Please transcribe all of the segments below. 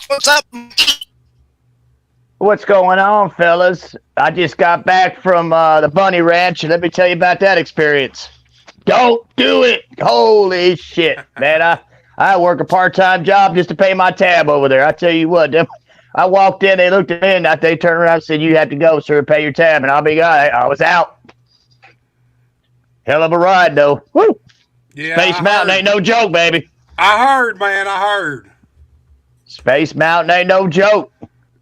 What's up? What's going on, fellas? I just got back from the Bunny Ranch, and let me tell you about that experience. Don't do it! Holy shit, man! I work a part-time job just to pay my tab over there. I tell you what, I walked in, they looked at me, and they turned around and said, "You have to go, sir, pay your tab." And I'll be God. I was out. Hell of a ride, though. Woo! Yeah, Space Mountain ain't no joke, baby. I heard, man. I heard. Space Mountain ain't no joke.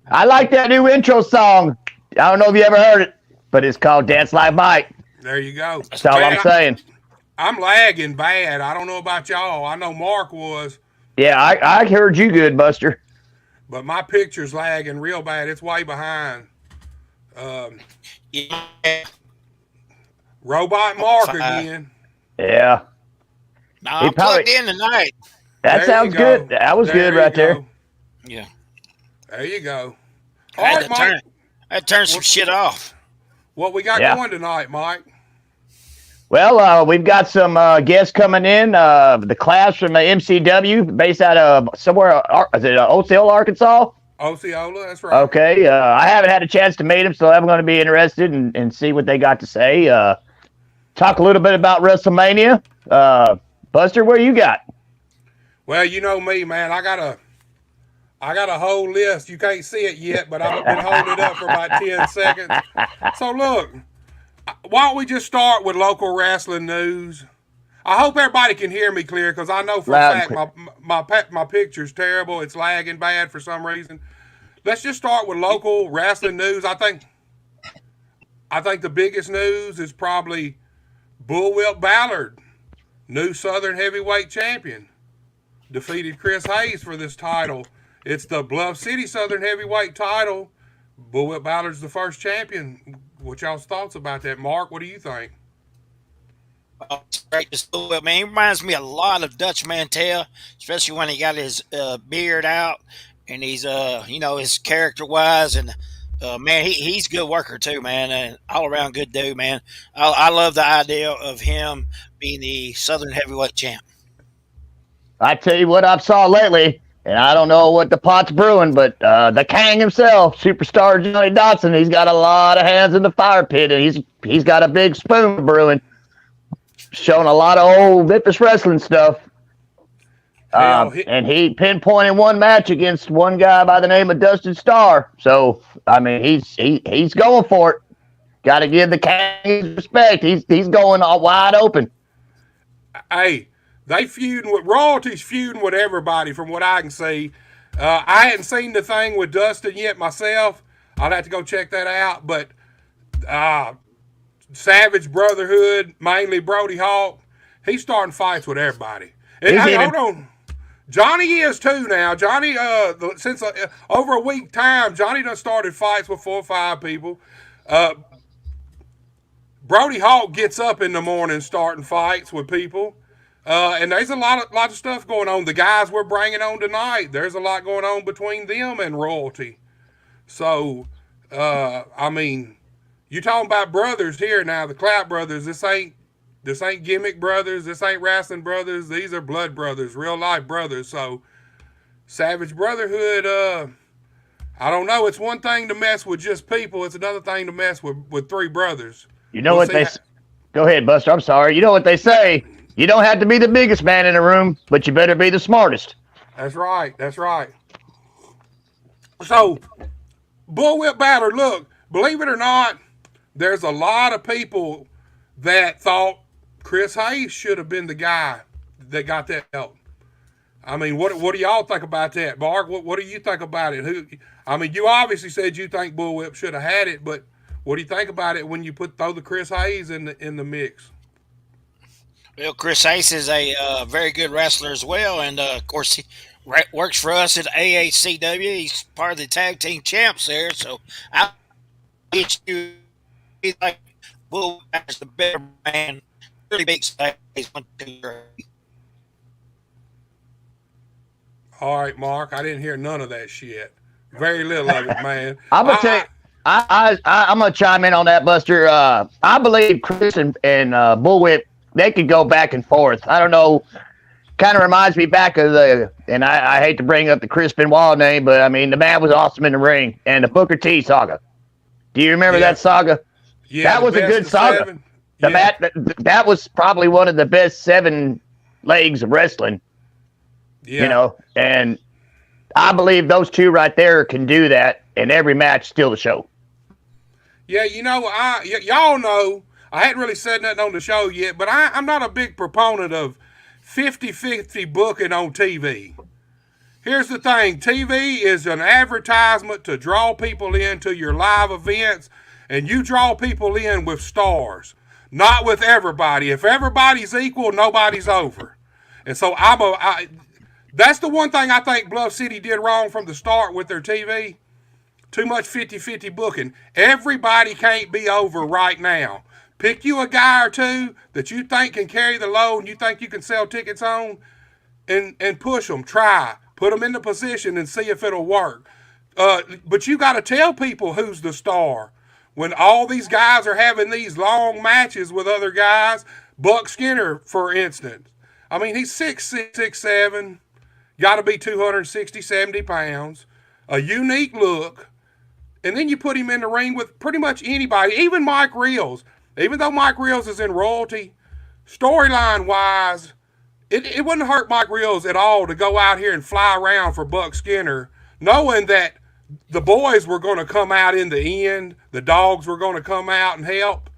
I like that new intro song. I don't know if you ever heard it, but it's called Dance Like Mike. There you go. That's all I'm saying. I'm lagging bad. I don't know about y'all. I know Mark was. Yeah, I heard you good, Buster. But my picture's lagging real bad. It's way behind. Yeah. Robot Mark again. Yeah. No, I'm plugged in tonight. That sounds good. That was good right there. Yeah. There you go. I had to turn some shit off. What we got going tonight, Mike? Well, we've got some guests coming in. The class from the MCW, based out of somewhere, is it Osceola, Arkansas? Osceola, that's right. Okay. I haven't had a chance to meet them, so I'm going to be interested and see what they got to say. Talk a little bit about WrestleMania. Buster, what you got? Well, you know me, man. I got a whole list. You can't see it yet, but I've been holding it up for about 10 seconds. So look, why don't we just start with local wrestling news? I hope everybody can hear me clear, because I know for a fact my picture's terrible. It's lagging bad for some reason. Let's just start with local wrestling news. I think the biggest news is probably Bullwhip Ballard, new Southern Heavyweight Champion, defeated Chris Hayes for this title. It's the Bluff City Southern Heavyweight title. Bullwhip Ballard's the first champion. What y'all's thoughts about that? Mark, what do you think? Oh, it's great to see Bullwhip, man. He reminds me a lot of Dutch Mantell, especially when he got his beard out and he's, his character-wise. And, man, he's a good worker too, man. And all-around good dude, man. I love the idea of him being the Southern Heavyweight champ. I tell you what I saw lately. And I don't know what the pot's brewing, but the Kang himself, Superstar Johnny Dotson, he's got a lot of hands in the fire pit, and he's got a big spoon brewing, showing a lot of old Memphis wrestling stuff. And he pinpointed one match against one guy by the name of Dustin Starr. So I mean, he's going for it. Got to give the Kang his respect. He's going all wide open. Hey. They feuding with royalties, feuding with everybody, from what I can see. I hadn't seen the thing with Dustin yet myself. I'll have to go check that out. But Savage Brotherhood, mainly Brody Hawk, he's starting fights with everybody. And hey, hold on, Johnny is too now. Johnny, since over a week time, Johnny done started fights with 4 or 5 people. Brody Hawk gets up in the morning starting fights with people. And there's a lot of stuff going on. The guys we're bringing on tonight, there's a lot going on between them and royalty. So, I mean, you talking about brothers here now, the Clapp brothers. This ain't gimmick brothers. This ain't wrestling brothers. These are blood brothers, real life brothers. So, Savage Brotherhood. I don't know. It's one thing to mess with just people. It's another thing to mess with 3 brothers. You know what they? Go ahead, Buster. I'm sorry. You know what they say. You don't have to be the biggest man in the room, but you better be the smartest. That's right. That's right. So, Bullwhip Ballard, look, believe it or not, there's a lot of people that thought Chris Hayes should have been the guy that got that belt. I mean, what do y'all think about that? Mark, what do you think about it? You obviously said you think Bullwhip should have had it, but what do you think about it when you throw the Chris Hayes in the mix? Well, Chris Hayes is a very good wrestler as well, and of course he works for us at AHCW. He's part of the tag team champs there, so I get you like Bull as the better man. Really big stage. 1, 2, 3. All right, Mark. I didn't hear none of that shit. Very little of it, man. I'm gonna tell you. I'm gonna chime in on that, Buster. I believe Chris and Bullwhip, they could go back and forth. I don't know. kind of reminds me back of and I hate to bring up the Chris Benoit name, but I mean, the man was awesome in the ring, and the Booker T saga. Do you remember Yeah. that saga? Yeah, That the was a best good of saga. seven. The Yeah. that was probably one of the best 7 legs of wrestling, Yeah. and I believe those two right there can do that, and every match steal the show. Yeah, y'all know, I hadn't really said nothing on the show yet, but I'm not a big proponent of 50-50 booking on TV. Here's the thing, TV is an advertisement to draw people into your live events, and you draw people in with stars, not with everybody. If everybody's equal, nobody's over. And so that's the one thing I think Bluff City did wrong from the start with their TV. Too much 50-50 booking. Everybody can't be over right now. Pick you a guy or two that you think can carry the load and you think you can sell tickets on, and push them. Try. Put them in the position and see if it'll work. But you got to tell people who's the star. When all these guys are having these long matches with other guys, Buck Skinner, for instance. I mean, he's 6'6", 6'7", got to be 260, 70 pounds, a unique look. And then you put him in the ring with pretty much anybody, even Mike Reels. Even though Mike Reels is in royalty, storyline-wise, it wouldn't hurt Mike Reels at all to go out here and fly around for Buck Skinner, knowing that the boys were going to come out in the end, the dogs were going to come out and help.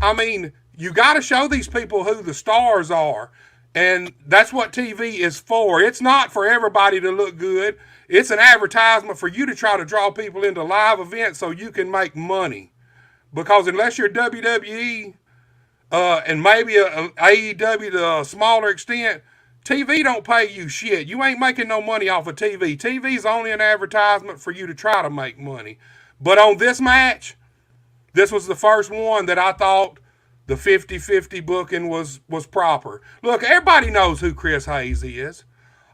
I mean, you got to show these people who the stars are, and that's what TV is for. It's not for everybody to look good. It's an advertisement for you to try to draw people into live events so you can make money. Because unless you're WWE and maybe a AEW to a smaller extent, TV don't pay you shit. You ain't making no money off of TV. TV's only an advertisement for you to try to make money. But on this match, this was the first one that I thought the 50-50 booking was proper. Look, everybody knows who Chris Hayes is.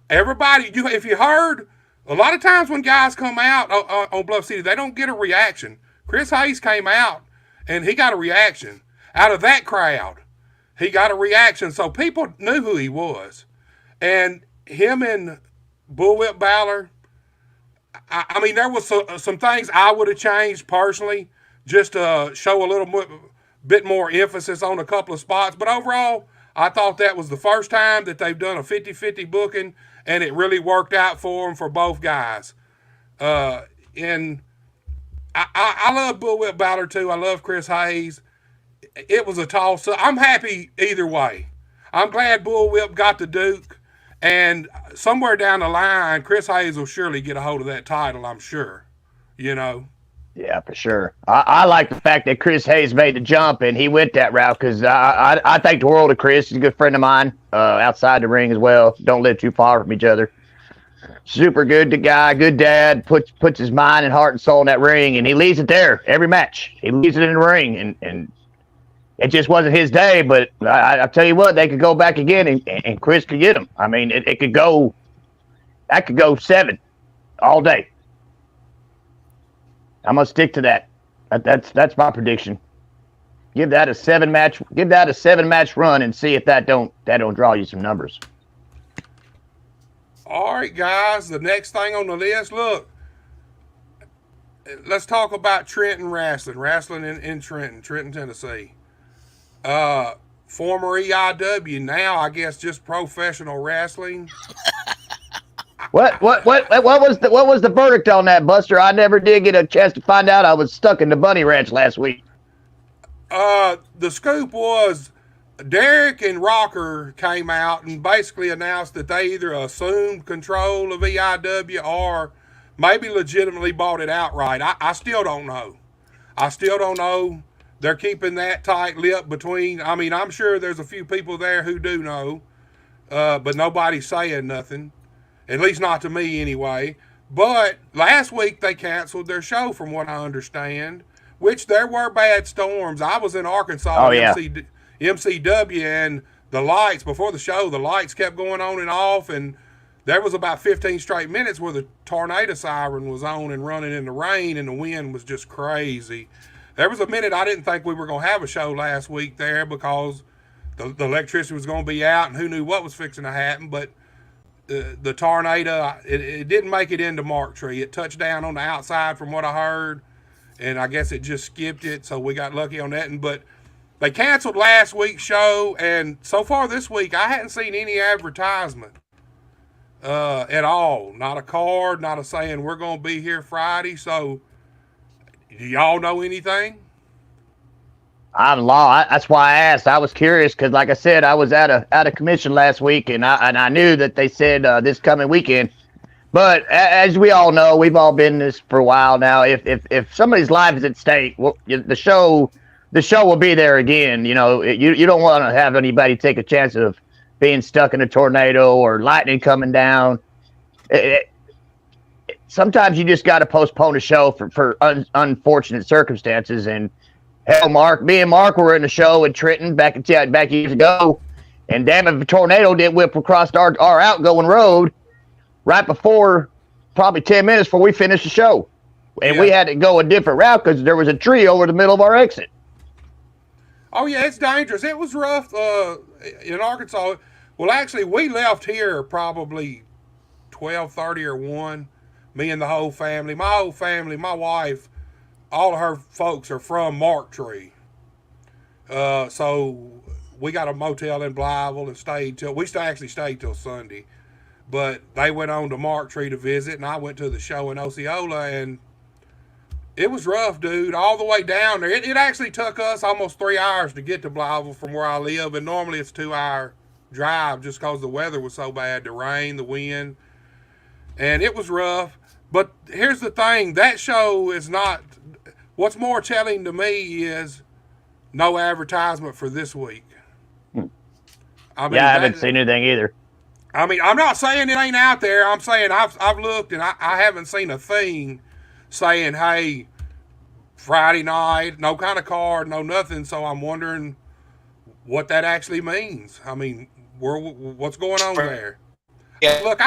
Everybody, if you heard, a lot of times when guys come out on Bluff City, they don't get a reaction. Chris Hayes came out, and he got a reaction. Out of that crowd, he got a reaction. So people knew who he was. And him and Bullwhip Balor, I mean, there was some things I would have changed personally just to show a little bit more emphasis on a couple of spots. But overall, I thought that was the first time that they've done a 50-50 booking, and it really worked out for them for both guys. And I love Bullwhip Balor too. I love Chris Hayes. It was a toss-up. I'm happy either way. I'm glad Bullwhip got the Duke, and somewhere down the line, Chris Hayes will surely get a hold of that title, I'm sure. Yeah, for sure. I like the fact that Chris Hayes made the jump and he went that route because I think the world of Chris. He's a good friend of mine outside the ring as well. Don't live too far from each other. Super good guy, good dad, puts his mind and heart and soul in that ring, and he leaves it there every match. He leaves it in the ring, and it just wasn't his day, but I tell you what, they could go back again, and Chris could get him. I mean, it could go, that could go 7 all day. I'm gonna stick to that. That's my prediction. Give that a 7-match run and see if that don't draw you some numbers. All right, guys, the next thing on the list, look, let's talk about Trenton wrestling in Trenton, Tennessee. Former EIW, now I guess just professional wrestling. What was the verdict on that, Buster? I never did get a chance to find out. I was stuck in the Bunny Ranch last week. The scoop was Derek and Rocker came out and basically announced that they either assumed control of EIW or maybe legitimately bought it outright. I still don't know. They're keeping that tight lip between. I mean, I'm sure there's a few people there who do know, but nobody's saying nothing. At least not to me anyway. But last week they canceled their show from what I understand, which there were bad storms. I was in Arkansas MCW, and the lights, before the show, the lights kept going on and off, and there was about 15 straight minutes where the tornado siren was on and running in the rain, and the wind was just crazy. There was a minute I didn't think we were going to have a show last week there because the electricity was going to be out, and who knew what was fixing to happen. But the tornado, it didn't make it into Mark Tree. It touched down on the outside from what I heard, and I guess it just skipped it, so we got lucky on that. But they canceled last week's show, and so far this week, I hadn't seen any advertisement at all. Not a card, not a saying we're going to be here Friday. So, do y'all know anything? I'm lost. That's why I asked. I was curious because, like I said, I was out of commission last week, and I knew that they said this coming weekend. But as we all know, we've all been in this for a while now. If somebody's life is at stake, well, the show will be there again. You know, you don't want to have anybody take a chance of being stuck in a tornado or lightning coming down. Sometimes you just got to postpone a show for unfortunate circumstances. And hell, me and Mark were in a show in Trenton back years ago, and damn if a tornado didn't whip across our outgoing road right before, probably 10 minutes before we finished the show. And we had to go a different route because there was a tree over the middle of our exit. Oh, yeah, it's dangerous. It was rough in Arkansas. Well, actually, we left here probably 12:30 or 1, me and the whole family. My whole family, my wife, all of her folks are from Mark Tree. So we got a motel in Blytheville and actually stayed till Sunday. But they went on to Mark Tree to visit, and I went to the show in Osceola, and it was rough, dude, all the way down there. It actually took us almost 3 hours to get to Blytheville from where I live, and normally it's a 2-hour drive just because the weather was so bad, the rain, the wind, and it was rough. But here's the thing, that show is not, what's more telling to me is no advertisement for this week. I mean, I haven't seen anything either. I mean, I'm not saying it ain't out there. I'm saying I've looked and I haven't seen a thing saying, hey, Friday night, no kind of card, no nothing. So I'm wondering what that actually means. I mean, what's going on there? Yeah. Look,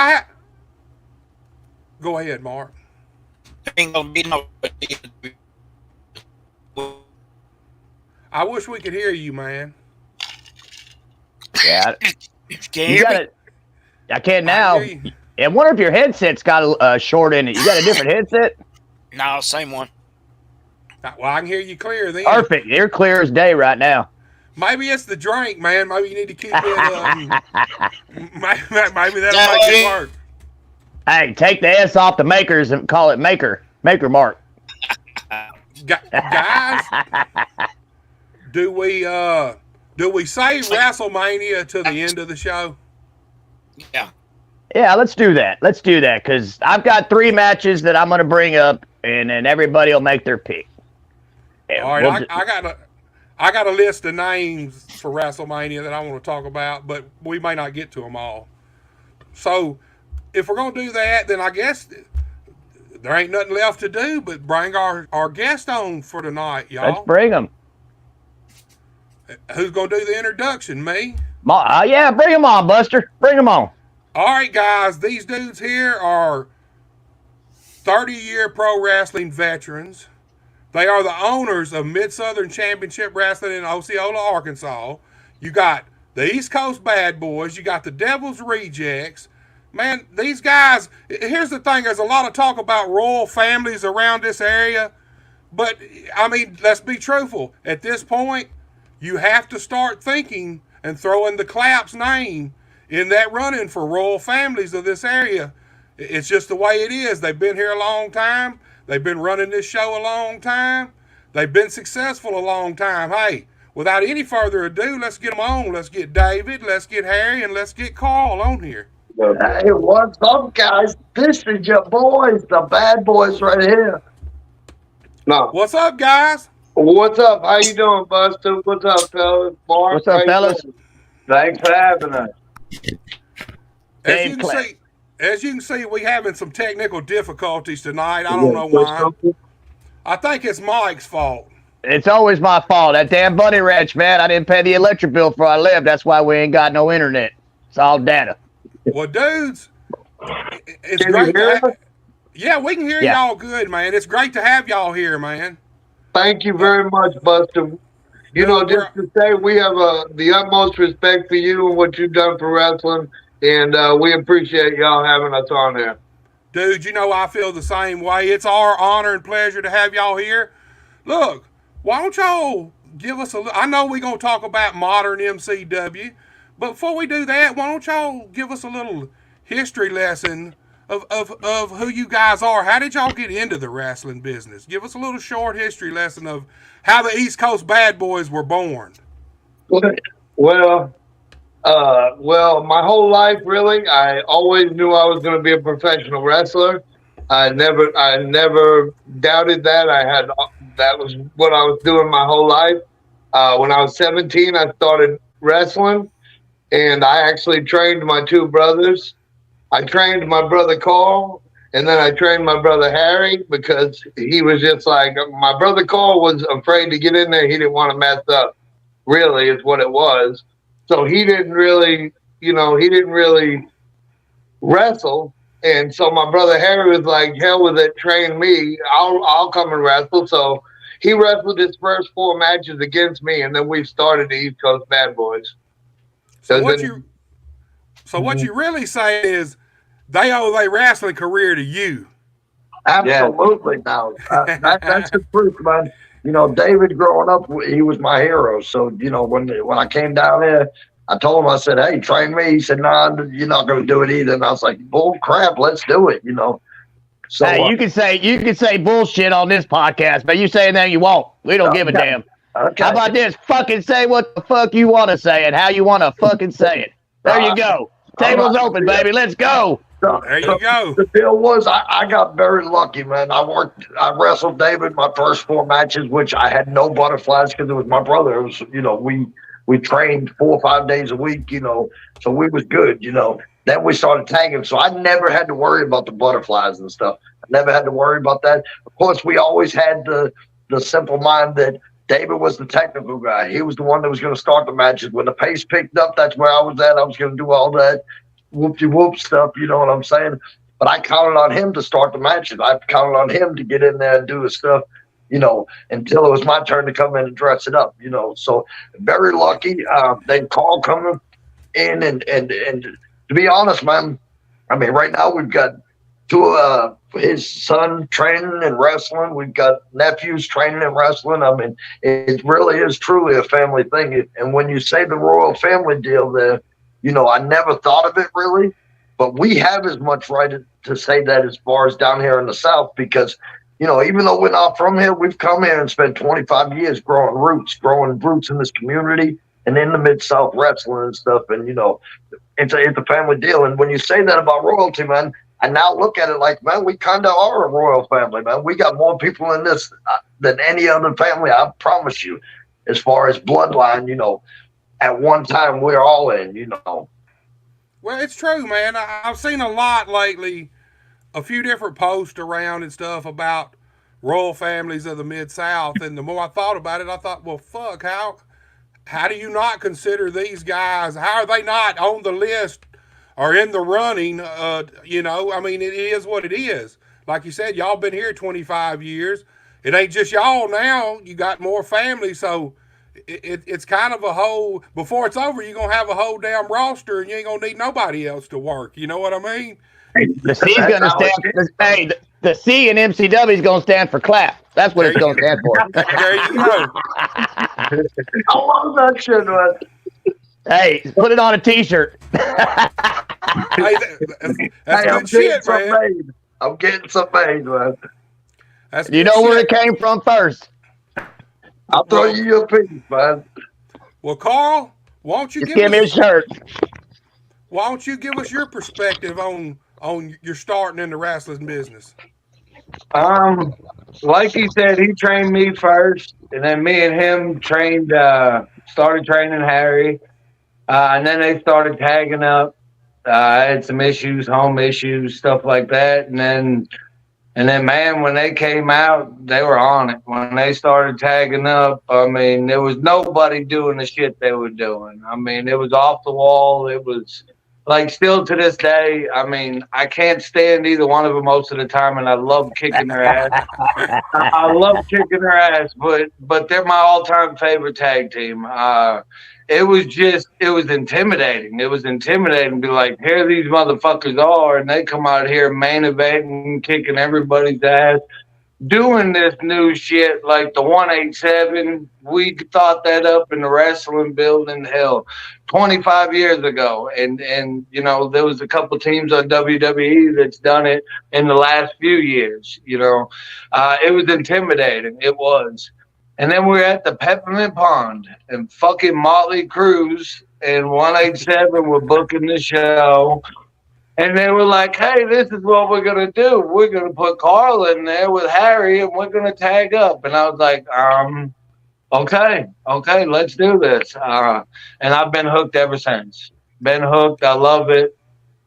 go ahead, Mark. Ain't gonna be no. I wish we could hear you, man. Yeah. Can you hear me? I can now. I wonder if your headset's got a short in it. You got a different headset? No, same one. Well, I can hear you clear then. Perfect. You're clear as day right now. Maybe it's the drink, man. Maybe you need to keep it. Maybe that'll make it work. Hey, take the S off the makers and call it Maker Mark. Guys, do we save WrestleMania to the end of the show? Yeah. Yeah, let's do that. Because I've got 3 matches that I'm going to bring up, and then everybody will make their pick. And all right, I got a list of names for WrestleMania that I want to talk about, but we may not get to them all. So, if we're going to do that, then I guess there ain't nothing left to do but bring our guest on for tonight, y'all. Let's bring them. Who's going to do the introduction? Me? Yeah, bring them on, Buster. Bring them on. All right, guys. These dudes here are 30-year pro wrestling veterans. They are the owners of Mid-Southern Championship Wrestling in Osceola, Arkansas. You got the East Coast Bad Boys. You got the Devil's Rejects. Man, these guys, here's the thing. There's a lot of talk about royal families around this area. But, I mean, let's be truthful. At this point, you have to start thinking and throwing the Clapp's name in that running for royal families of this area. It's just the way it is. They've been here a long time. They've been running this show a long time. They've been successful a long time. Hey, without any further ado, let's get them on. Let's get David, let's get Harry, and let's get Carl on here. Hey, what's up, guys? This is your boys, the Bad Boys right here. No. What's up, guys? What's up? How you doing, Buster? What's up, fellas? Mark, what's up, fellas? Thanks for having us. As you can see, we having some technical difficulties tonight. I don't know why. I think it's Mike's fault. It's always my fault. That damn Bunny Ranch, man. I didn't pay the electric bill before I left. That's why we ain't got no internet. It's all data. Well, dudes, it's great. Yeah, we can hear y'all good, man. It's great to have y'all here, man. Thank you very much, Buster. Dude, just we're to say we have the utmost respect for you and what you've done for wrestling, and we appreciate y'all having us on there. dude, I feel the same way. It's our honor and pleasure to have y'all here. Look, why don't y'all give us I know we're going to talk about modern MCW, but before we do that, why don't y'all give us a little history lesson of who you guys are? How did y'all get into the wrestling business? Give us a little short history lesson of how the East Coast Bad Boys were born. Well, my whole life, really, I always knew I was going to be a professional wrestler. I never doubted that. That was what I was doing my whole life. When I was 17, I started wrestling, and I actually trained my two brothers. I trained my brother Carl, and then I trained my brother Harry because he was just like my brother Carl was afraid to get in there. He didn't want to mess up. Really, is what it was. So he didn't really wrestle. And so my brother Harry was like, "Hell with it, train me. I'll come and wrestle." So he wrestled his first four matches against me, and then we started the East Coast Bad Boys. So So what you then, so what you really say is they owe their wrestling career to you. absolutely, now that's the truth, man. David growing up, he was my hero. So when I came down there, I told him, I said, "Hey, train me." He said, "Nah, you're not going to do it either." And I was like, "Bull crap, let's do it." Hey, So you can say bullshit on this podcast, but you saying that you won't. We don't give a okay, damn. How okay, about this? Fucking say what the fuck you want to say and how you want to fucking say it. There you all go. right. Table's open, baby. Let's go. So, There you so go. the deal was, I got very lucky, man. I wrestled David my first four matches, which I had no butterflies because it was my brother. It was, we trained 4 or 5 days a week, so we was good. Then we started tagging, so I never had to worry about the butterflies and stuff. I never had to worry about that. Of course, we always had the simple mind that David was the technical guy. He was the one that was going to start the matches. When the pace picked up, that's where I was at. I was going to do all that whoop de whoop stuff. You know what I'm saying? But I counted on him to start the matches. I counted on him to get in there and do his stuff. Until it was my turn to come in and dress it up. So very lucky. Then Carl coming in and to be honest, man, I mean, right now we've got his son training and wrestling. We've got nephews training and wrestling. I mean, it really is truly a family thing. And when you say the royal family deal there, I never thought of it really, but we have as much right to say that as far as down here in the South because, even though we're not from here, we've come here and spent 25 years growing roots in this community and in the Mid-South wrestling and stuff. And, it's a family deal. And when you say that about royalty, man, I now look at it like, man, we kind of are a royal family, man. We got more people in this than any other family, I promise you, as far as bloodline, at one time we're all in. Well, it's true, man. I've seen a lot lately, a few different posts around and stuff about royal families of the Mid South, and the more I thought about it, I thought, well, fuck, how do you not consider these guys? How are they not on the list or in the running? I mean, it is what it is. Like you said, y'all been here 25 years. It ain't just y'all now. You got more families, so it's kind of a whole. Before it's over, you're gonna have a whole damn roster, and you ain't gonna need nobody else to work. You know what I mean? The C's That's going to how it stand. Hey, the C in MCW is going to stand for clap. That's what There it's you, going to stand for. there you go. I love that shit, man. Hey, put it on a T-shirt. Hey, that's Hey, I'm good getting shit, some man. made. I'm getting some made, man. That's You good know where shit. it came from first. I'll throw you your piece, man. Well, Carl, why don't you Just give give me a us shirt. why don't you give us your perspective on your starting in the wrestling business? Um, like he said, he trained me first, and then me and him started training Harry, and then they started tagging up. I had some issues, home issues, stuff like that, and then, man, when they came out, they were on it. When they started tagging up, I mean, there was nobody doing the shit they were doing. I mean, it was off the wall. It was Like still to this day, I mean, I can't stand either one of them most of the time, and I love kicking their ass. I love kicking their ass, but they're my all time favorite tag team. It was intimidating. It was intimidating to be like, here these motherfuckers are, and they come out here main eventing, kicking everybody's ass, doing this new shit like the 187. We thought that up in the wrestling building, hell, 25 years ago. And you know, there was a couple teams on WWE that's done it in the last few years. You know, it was intimidating. It was. And then we're at the Peppermint Pond, and fucking Motley Cruz and 187 were booking the show. And they were like, hey, this is what we're going to do. We're going to put Carl in there with Harry, and we're going to tag up. And I was like, okay, let's do this. And I've been hooked ever since. Been hooked. I love it.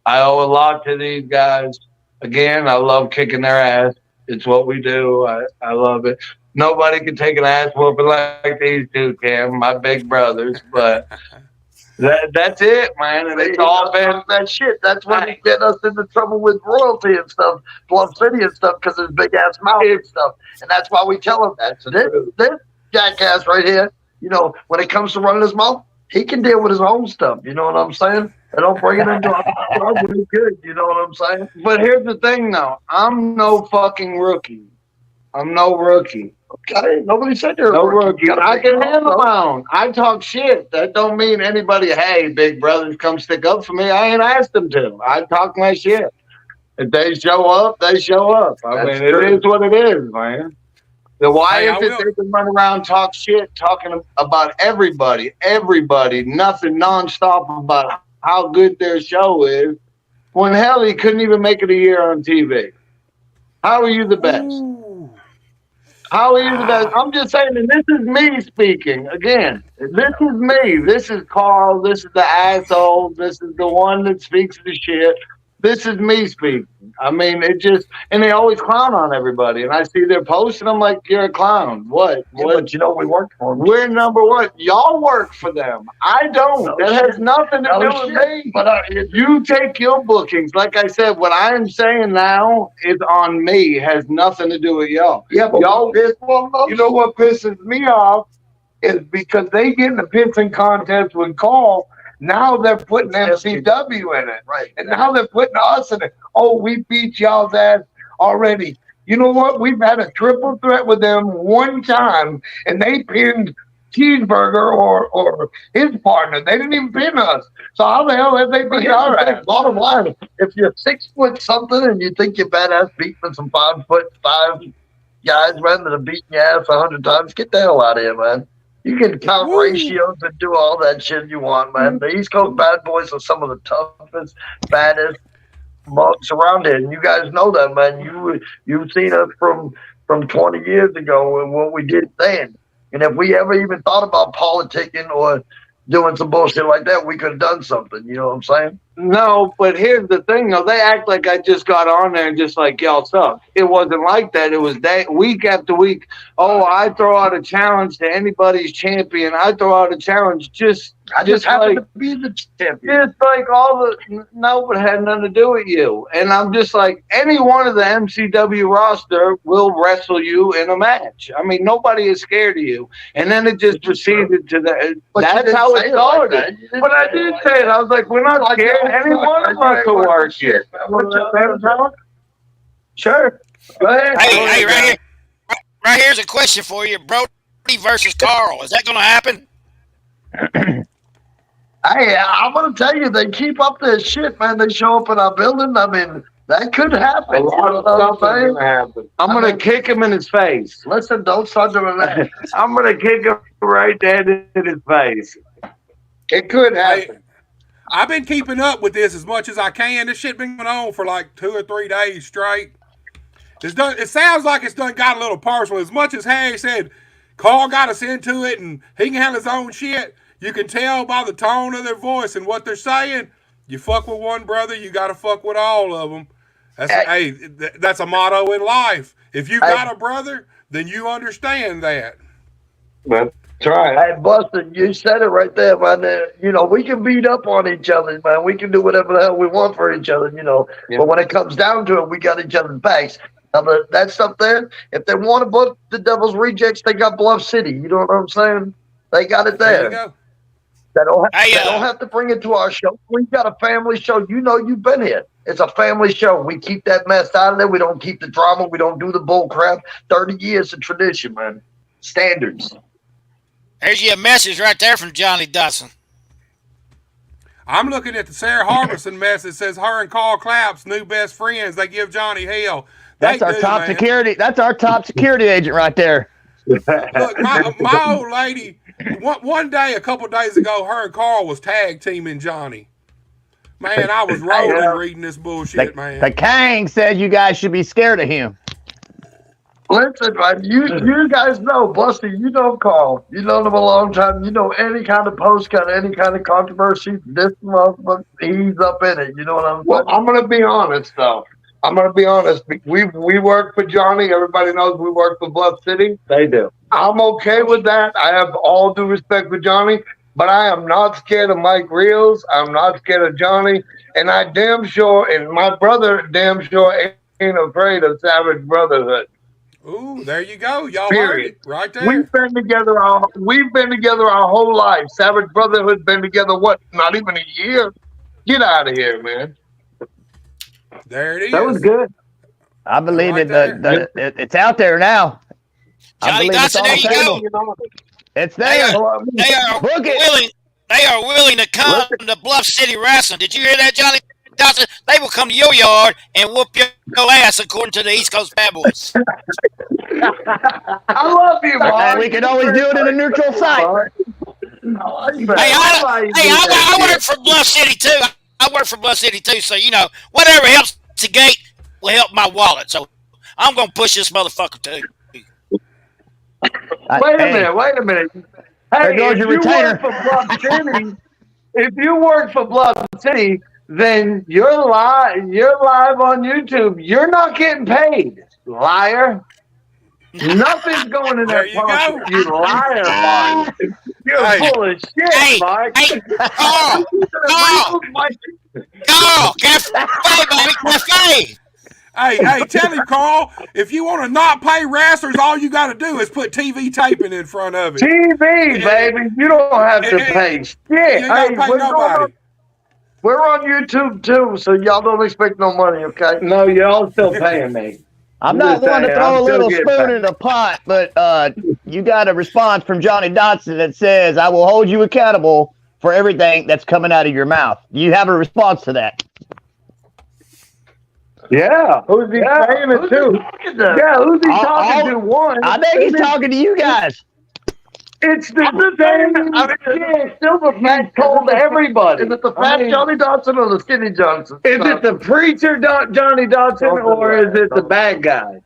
I owe a lot to these guys. Again, I love kicking their ass. It's what we do. I love it. Nobody can take an ass whooping like these two can, my big brothers. But that's it, man. And it's all been that shit. That's when he get us into trouble with royalty and stuff, Plum City and stuff, because his big ass mouth and stuff. And that's why we tell him this jackass right here, you know, when it comes to running his mouth, he can deal with his own stuff. You know what I'm saying? I don't bring it into our really good. You know what I'm saying? But here's the thing, though. I'm no fucking rookie. I'm no rookie. Okay, nobody said you're no a rookie. I can handle my own. I talk shit. That don't mean anybody, hey, big brothers, come stick up for me. I ain't asked them to. I talk my shit. If they show up, they show up. I mean, true. It is what it is, man. Then why is it they can run around talk shit, talking about everybody, nothing nonstop about how good their show is, when hell he couldn't even make it a year on TV? How are you the best? Ooh. How are you the best? I'm just saying, and this is me speaking. Again, this is me. This is Carl. This is the asshole. This is the one that speaks the shit. This is me speaking. I mean, it just, and they always clown on everybody. And I see their posts, and I'm like, you're a clown. What? Yeah, but you know, we work for them. We're number one. Y'all work for them. I don't. No that shit. Has nothing to do with me. But you take your bookings. Like I said, what I'm saying now is on me. It has nothing to do with y'all. Yeah, but y'all, you know what pisses me off is because they get in the pissing contest with Carl. Now they're putting MCW in it. Right. And now they're putting us in it. Oh, we beat y'all's ass already. You know what? We've had a triple threat with them one time, and they pinned Cheeseburger or his partner. They didn't even pin us. So how the hell have they beat our ass? Bottom line, if you're 6 foot something and you think you're badass beating some 5'5" guys, man, that have beaten your ass 100 times, get the hell out of here, man. You can count ratios and do all that shit you want, man. The East Coast Bad Boys are some of the toughest, baddest mugs around here, and you guys know that, man. You've seen us from 20 years ago and what we did then. And if we ever even thought about politicking or doing some bullshit like that, we could have done something. You know what I'm saying? No, but here's the thing, though. They act like I just got on there and just like, y'all suck. It wasn't like that. It was week after week. Oh, I throw out a challenge to anybody's champion. I throw out a challenge I just happen to be the champion. Just like no, it had nothing to do with you. And I'm just like, any one of the MCW roster will wrestle you in a match. I mean, nobody is scared of you. And then it just proceeded to that. That's how it started. But I did say it. I was like, we're not scared. Any one of us will work here. Sure. Go ahead. Hey, right here's a question for you. Brody versus Carl. Is that going to happen? Hey, I'm going to tell you, they keep up their shit, man. They show up in our building. I mean, that could happen. A lot of stuff is going to happen. I'm going to kick him in his face. Listen, don't start doing that. I'm going to kick him right dead in his face. It could happen. I've been keeping up with this as much as I can. This shit been going on for like 2 or 3 days straight. It sounds like it's done got a little personal. As much as Harry said, Carl got us into it and he can handle his own shit, you can tell by the tone of their voice and what they're saying. You fuck with one brother, you got to fuck with all of them. That's a motto in life. If you got a brother, then you understand that. But That's right. Hey, Buster, you said it right there, man. We can beat up on each other, man. We can do whatever the hell we want for each other, Yeah. But when it comes down to it, we got each other's backs. Now, that stuff there, if they want to book the Devil's Rejects, they got Bluff City. You know what I'm saying? They got it There you there. go. Hey, They don't have to bring it to our show. We got a family show. You've been here. It's a family show. We keep that mess out of there. We don't keep the drama. We don't do the bull crap. 30 years of tradition, man. Standards. there's your message right there from Johnny Dawson. I'm looking at the Sarah Harbison message. Says her and Carl Clapp's new best friends. They give Johnny hell. They That's our do, top man. security. That's our top security agent right there. Look, my old lady. One day, a couple days ago, her and Carl was tag teaming Johnny. Man, I was rolling reading this bullshit, man. The Kang said you guys should be scared of him. Listen, man, you guys know, Buster, you know Carl. You know him a long time. You know any kind of postcard, any kind of controversy, this motherfucker, he's up in it. You know what I'm saying? Well, I'm gonna be honest though. I'm gonna be honest. We work for Johnny. Everybody knows we work for Bluff City. They do. I'm okay with that. I have all due respect for Johnny, but I am not scared of Mike Reels. I'm not scared of Johnny, and I damn sure, and my brother damn sure ain't afraid of Savage Brotherhood. Ooh, there you go. Y'all heard Period. it right there. We've been together our whole life. Savage Brotherhood been together what? Not even a year. Get out of here, man. There it is. That was good. I believe Right it's out there now. Johnny Dawson, there you go. It's there. They are Book it. willing. They are willing to come to Bluff City Wrestling. Did you hear that, Johnny Dawson? They will come to your yard and whoop your ass, according to the East Coast Bad Boys. I love you, Mark. And we can always do it in a neutral site. Hey, I work for Bluff City too. I work for Bluff City too. So whatever helps the gate will help my wallet. So I'm gonna push this motherfucker too. Wait a minute. Hey, goes your retainer. If you work for Bluff City, then you're live on YouTube. You're not getting paid, liar. Nothing's going in There that you pocket. go. You liar, Mark. You're Hey. full of shit, Hey, Mark. hey, Carl, cafe, baby, cafe. Hey, tell him, Carl, if you want to not pay wrestlers, all you got to do is put TV taping in front of it. TV, baby. You don't have to pay shit. You ain't got to pay nobody. We're on YouTube too, so y'all don't expect no money, okay? No, y'all still paying me. I'm not one to throw a little spoon in the pot, but you got a response from Johnny Dotson that says, I will hold you accountable for everything that's coming out of your mouth. Do you have a response to that? Yeah. Who's he saying it to? Yeah, who's he talking to? One. I think he's talking to you guys. It's the same. Still the fact told everybody. Is it the fat Johnny Dawson or the skinny Johnson? Is it the preacher Johnny Dodson or is it the bad guy?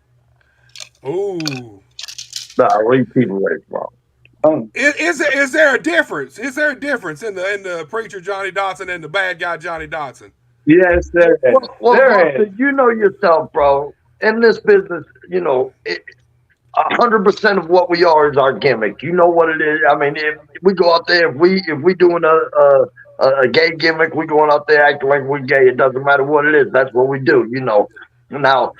Ooh. No, leave people away from. Is there a difference? Is there a difference in the preacher Johnny Dodson and the bad guy Johnny Dodson? Yes, there is. Well, There is. you know yourself, bro. In this business, 100% of what we are is our gimmick. You know what it is. I mean, if we go out there, if we doing a gay gimmick, we going out there acting like we're gay. It doesn't matter what it is. That's what we do. Now,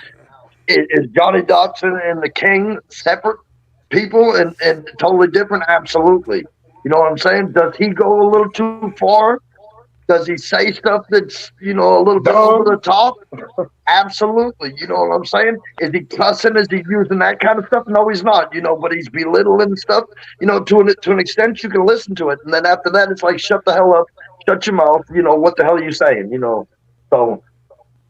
is Johnny Dodson and the King separate people and totally different? Absolutely. You know what I'm saying? Does he go a little too far? Does he say stuff that's, a little bit over the top? Absolutely. You know what I'm saying? Is he cussing? Is he using that kind of stuff? No, he's not, but he's belittling stuff, to an extent you can listen to it. And then after that, it's like, shut the hell up, shut your mouth. What the hell are you saying? So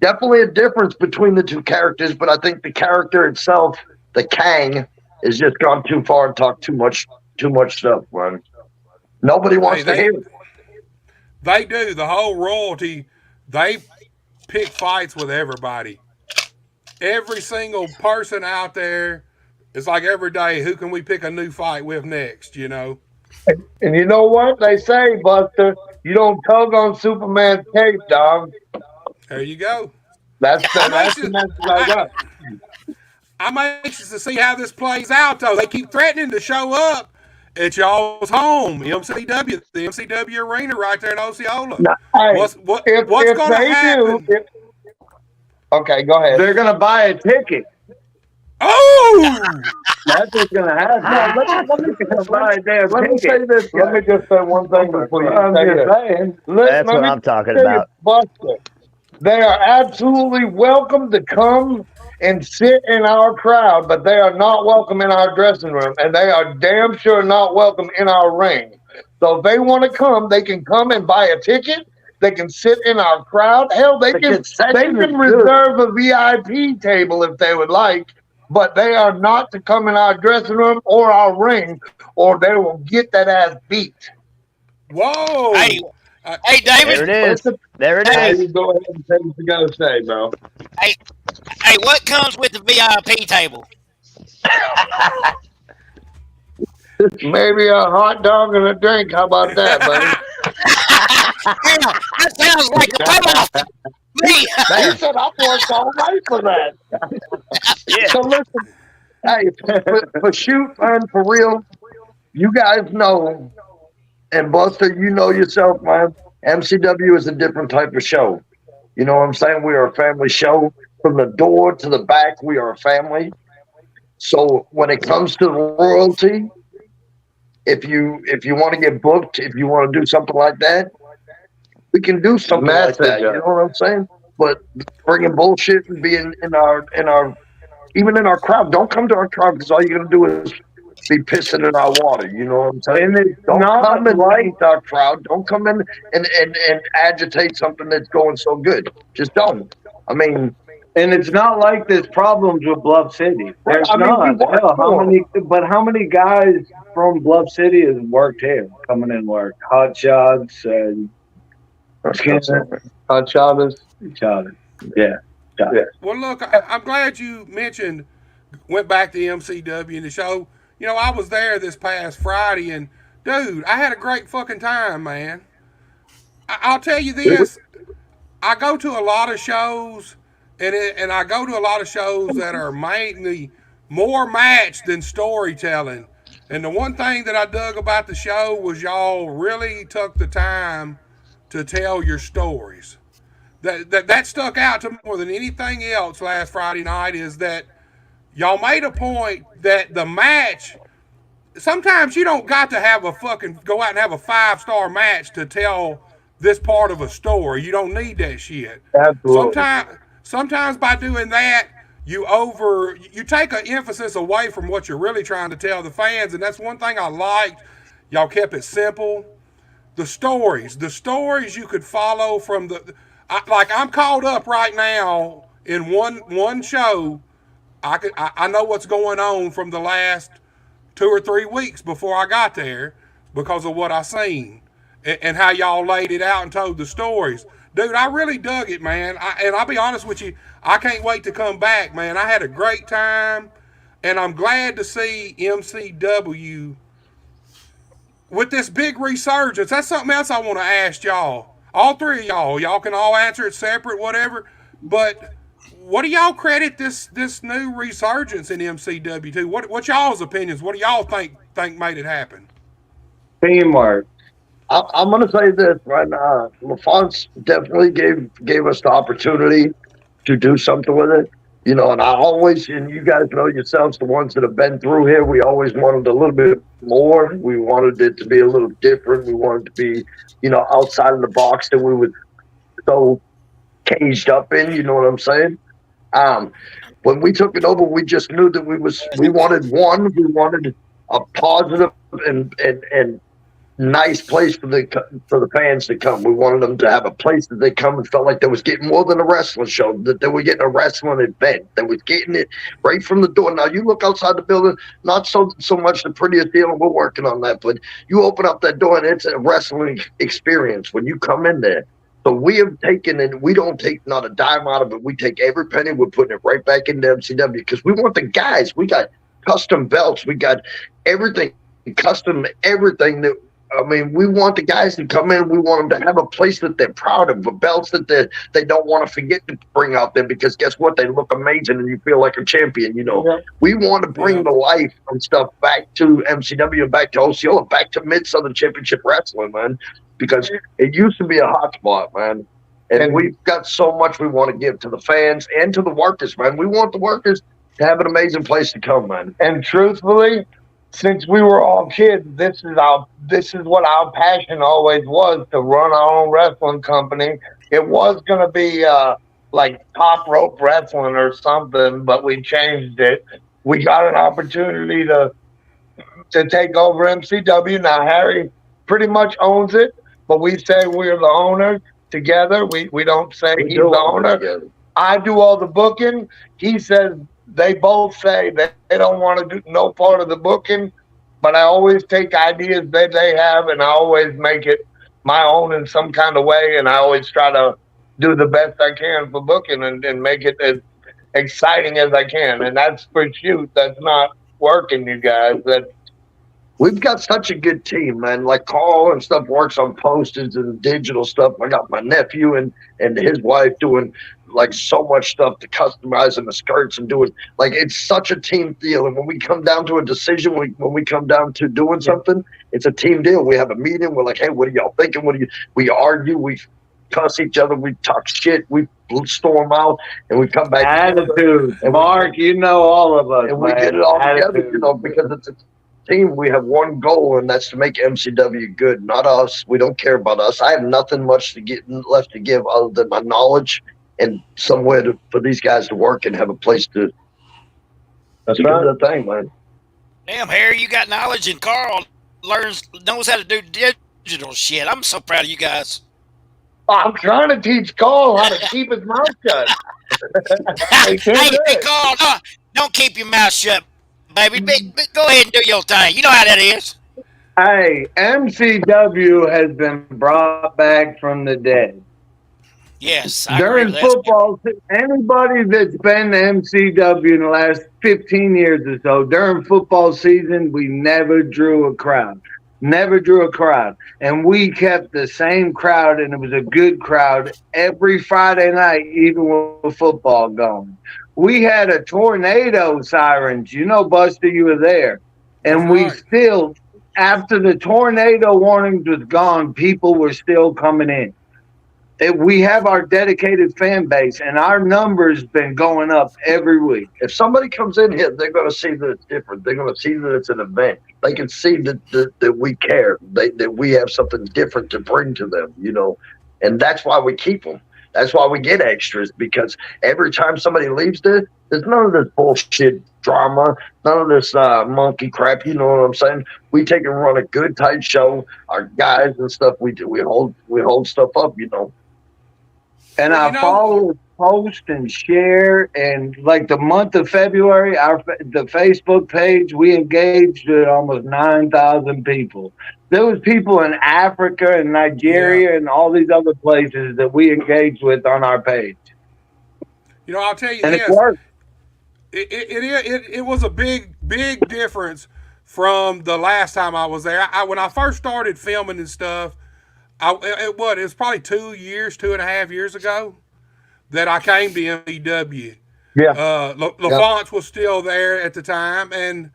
definitely a difference between the two characters, but I think the character itself, the Kang, has just gone too far and talked too much stuff, man. Nobody wants to hear it. They do. The whole royalty, they pick fights with everybody. Every single person out there, it's like every day, who can we pick a new fight with next, And you know what they say, Buster? You don't tug on Superman's cape, dog. There you go. That's the message I got. I'm anxious to see how this plays out, though. They keep threatening to show up It's y'all's home, MCW, the MCW arena right there in Osceola. Now, hey, What's if going to they do, happen? okay, go ahead. They're gonna buy a ticket. Oh, That's what's gonna Now, happen. let me They're gonna buy a damn let me say ticket. this. Let me just say one thing before you I'm say just this. saying. That's Let what me I'm talking tell you, about. Buster. They are absolutely welcome to come and sit in our crowd, but they are not welcome in our dressing room, and they are damn sure not welcome in our ring. So if they want to come, they can come and buy a ticket. They can sit in our crowd. Hell, they can reserve a VIP table if they would like, but they are not to come in our dressing room or our ring, or they will get that ass beat. Hey, whoa. hey, There it David. is. Listen, There it now Hey, is. you go ahead and say what you got to say, bro. hey, hey, what comes with the VIP table? Maybe a hot dog and a drink. How about that, buddy? Hell, that sounds like a payoff to me. He Man, said, "I've worked all night for that." yeah. So listen, hey, for shoot, man, for real, you guys know, and Buster, you know yourself, man. MCW is a different type of show. You know what I'm saying? We are a family show. From the door to the back, we are a family. So when it comes to royalty, if you want to get booked, if you want to do something like that, we can do something like that. You know what I'm saying? But bringing bullshit and being in our even in our crowd, don't come to our crowd because all you're gonna do is be pissing in our water. You know what I'm saying? And it's Don't not come and like paint our crowd. Don't come in and agitate something that's going so good. Just don't. I mean, and it's not like there's problems with Bluff City. right, There's I mean, we not. work Hell, for them. how many guys from Bluff City has worked here, coming in work? Hot shots and Hot Chavez. shots. Yeah. Yeah. Well, look, I'm glad you mentioned went back to MCW and the show. You know, I was there this past Friday, and dude, I had a great fucking time, man. I'll tell you this: I go to a lot of shows, and I go to a lot of shows that are mainly more match than storytelling. And the one thing that I dug about the show was y'all really took the time to tell your stories. That stuck out to me more than anything else last Friday night is that y'all made a point that the match sometimes you don't got to have a fucking go out and have a 5-star match to tell this part of a story. You don't need that shit. Absolutely. Sometimes by doing that, you take an emphasis away from what you're really trying to tell the fans, and that's one thing I liked. Y'all kept it simple. The stories you could follow from like I'm caught up right now in one show. I know what's going on from the last 2 or 3 weeks before I got there because of what I seen and how y'all laid it out and told the stories. Dude, I really dug it, man. And I'll be honest with you, I can't wait to come back, man. I had a great time, and I'm glad to see MCW with this big resurgence. That's something else I want to ask y'all. All three of y'all. Y'all can all answer it separate, whatever. But what do y'all credit this new resurgence in MCW to? What y'all's opinions? What do y'all think made it happen? Teamwork. I'm going to say this right now. LaFonce definitely gave us the opportunity to do something with it. You know, and I always, and you guys know yourselves, the ones that have been through here, we always wanted a little bit more. We wanted it to be a little different. We wanted to be, outside of the box that we were so caged up in. You know what I'm saying? Um, when we took it over, we just knew that we wanted a positive and nice place for the fans to come. We wanted them to have a place that they come and felt like they was getting more than a wrestling show, that they were getting a wrestling event. They was getting it right from the door. Now you look outside the building, not so much the prettiest deal, and we're working on that, but you open up that door and it's a wrestling experience when you come in there. So we have taken, and we don't take not a dime out of it. We take every penny, we're putting it right back into MCW because we want the guys. We got custom belts, we got everything, custom everything that I mean, we want the guys to come in. We want them to have a place that they're proud of, the belts that they don't want to forget to bring out there because guess what? They look amazing and you feel like a champion. Yeah. We want to bring Yeah. the life and stuff back to MCW, back to Osceola, back to Mid Southern Championship Wrestling, man, because it used to be a hot spot, man. And And we've got so much we want to give to the fans and to the workers, man. We want the workers to have an amazing place to come, man. and truthfully, since we were all kids, this is what our passion always was, to run our own wrestling company. It was gonna be like top rope wrestling or something, but we changed it. We got an opportunity to take over MCW. Now Harry pretty much owns it, but we say we're the owners together. We don't say We he's do the all owner. together. I do all the booking. He says they both say they don't want to do no part of the booking, but I always take ideas that they have and I always make it my own in some kind of way. And I always try to do the best I can for booking and make it as exciting as I can. And that's for shoot. That's not working, you guys. That We've got such a good team, man. Like Carl and stuff works on posters and digital stuff. I got my nephew and his wife doing like so much stuff to customizing the skirts and doing like it's such a team deal. And when we come down to a decision, when we come down to doing something, it's a team deal. We have a meeting. We're like, hey, what are y'all thinking? What do you? We argue. We cuss each other. We talk shit. We storm out, and we come back together, attitude, and Mark, you know all of us, and we man. get it all together, Attitude. because it's a team. We have one goal, and that's to make MCW good, not us. We don't care about us. I have nothing much to get left to give other than my knowledge and somewhere for these guys to work and have a place That's to do right. their thing, man. Damn, Harry, you got knowledge, and Carl knows how to do digital shit. I'm so proud of you guys. I'm trying to teach Cole how to keep his mouth shut. He can't do Hey, it. Carl, don't keep your mouth shut, baby. Go ahead and do your thing. You know how that is. Hey, MCW has been brought back from the dead. Yes, I agree During with that. football, anybody that's been to MCW in the last 15 years or so, during football season, we never drew a crowd. Never drew a crowd. And we kept the same crowd, and it was a good crowd every Friday night, even with football going. We had a tornado sirens. You know, Buster, you were there. That's And we right. still, after the tornado warnings was gone, people were still coming in. We have our dedicated fan base, and our numbers been going up every week. If somebody comes in here, they're going to see that it's different. They're going to see that it's an event. They can see that we care, that we have something different to bring to them, and that's why we keep them. That's why we get extras, because every time somebody leaves there's none of this bullshit drama, none of this monkey crap. You know what I'm saying? We take and run a good tight show. Our guys and stuff, we do. We hold stuff up. And Well, our followers post and share. And like the month of February, the Facebook page, we engaged almost 9,000 people. There was people in Africa and Nigeria and all these other places that we engaged with on our page. I'll tell you And it this. worked. It was a big difference from the last time I was there. When I first started filming and stuff, it was probably 2 years, 2.5 years ago that I came to MCW. Yeah. LaFonce was still there at the time, and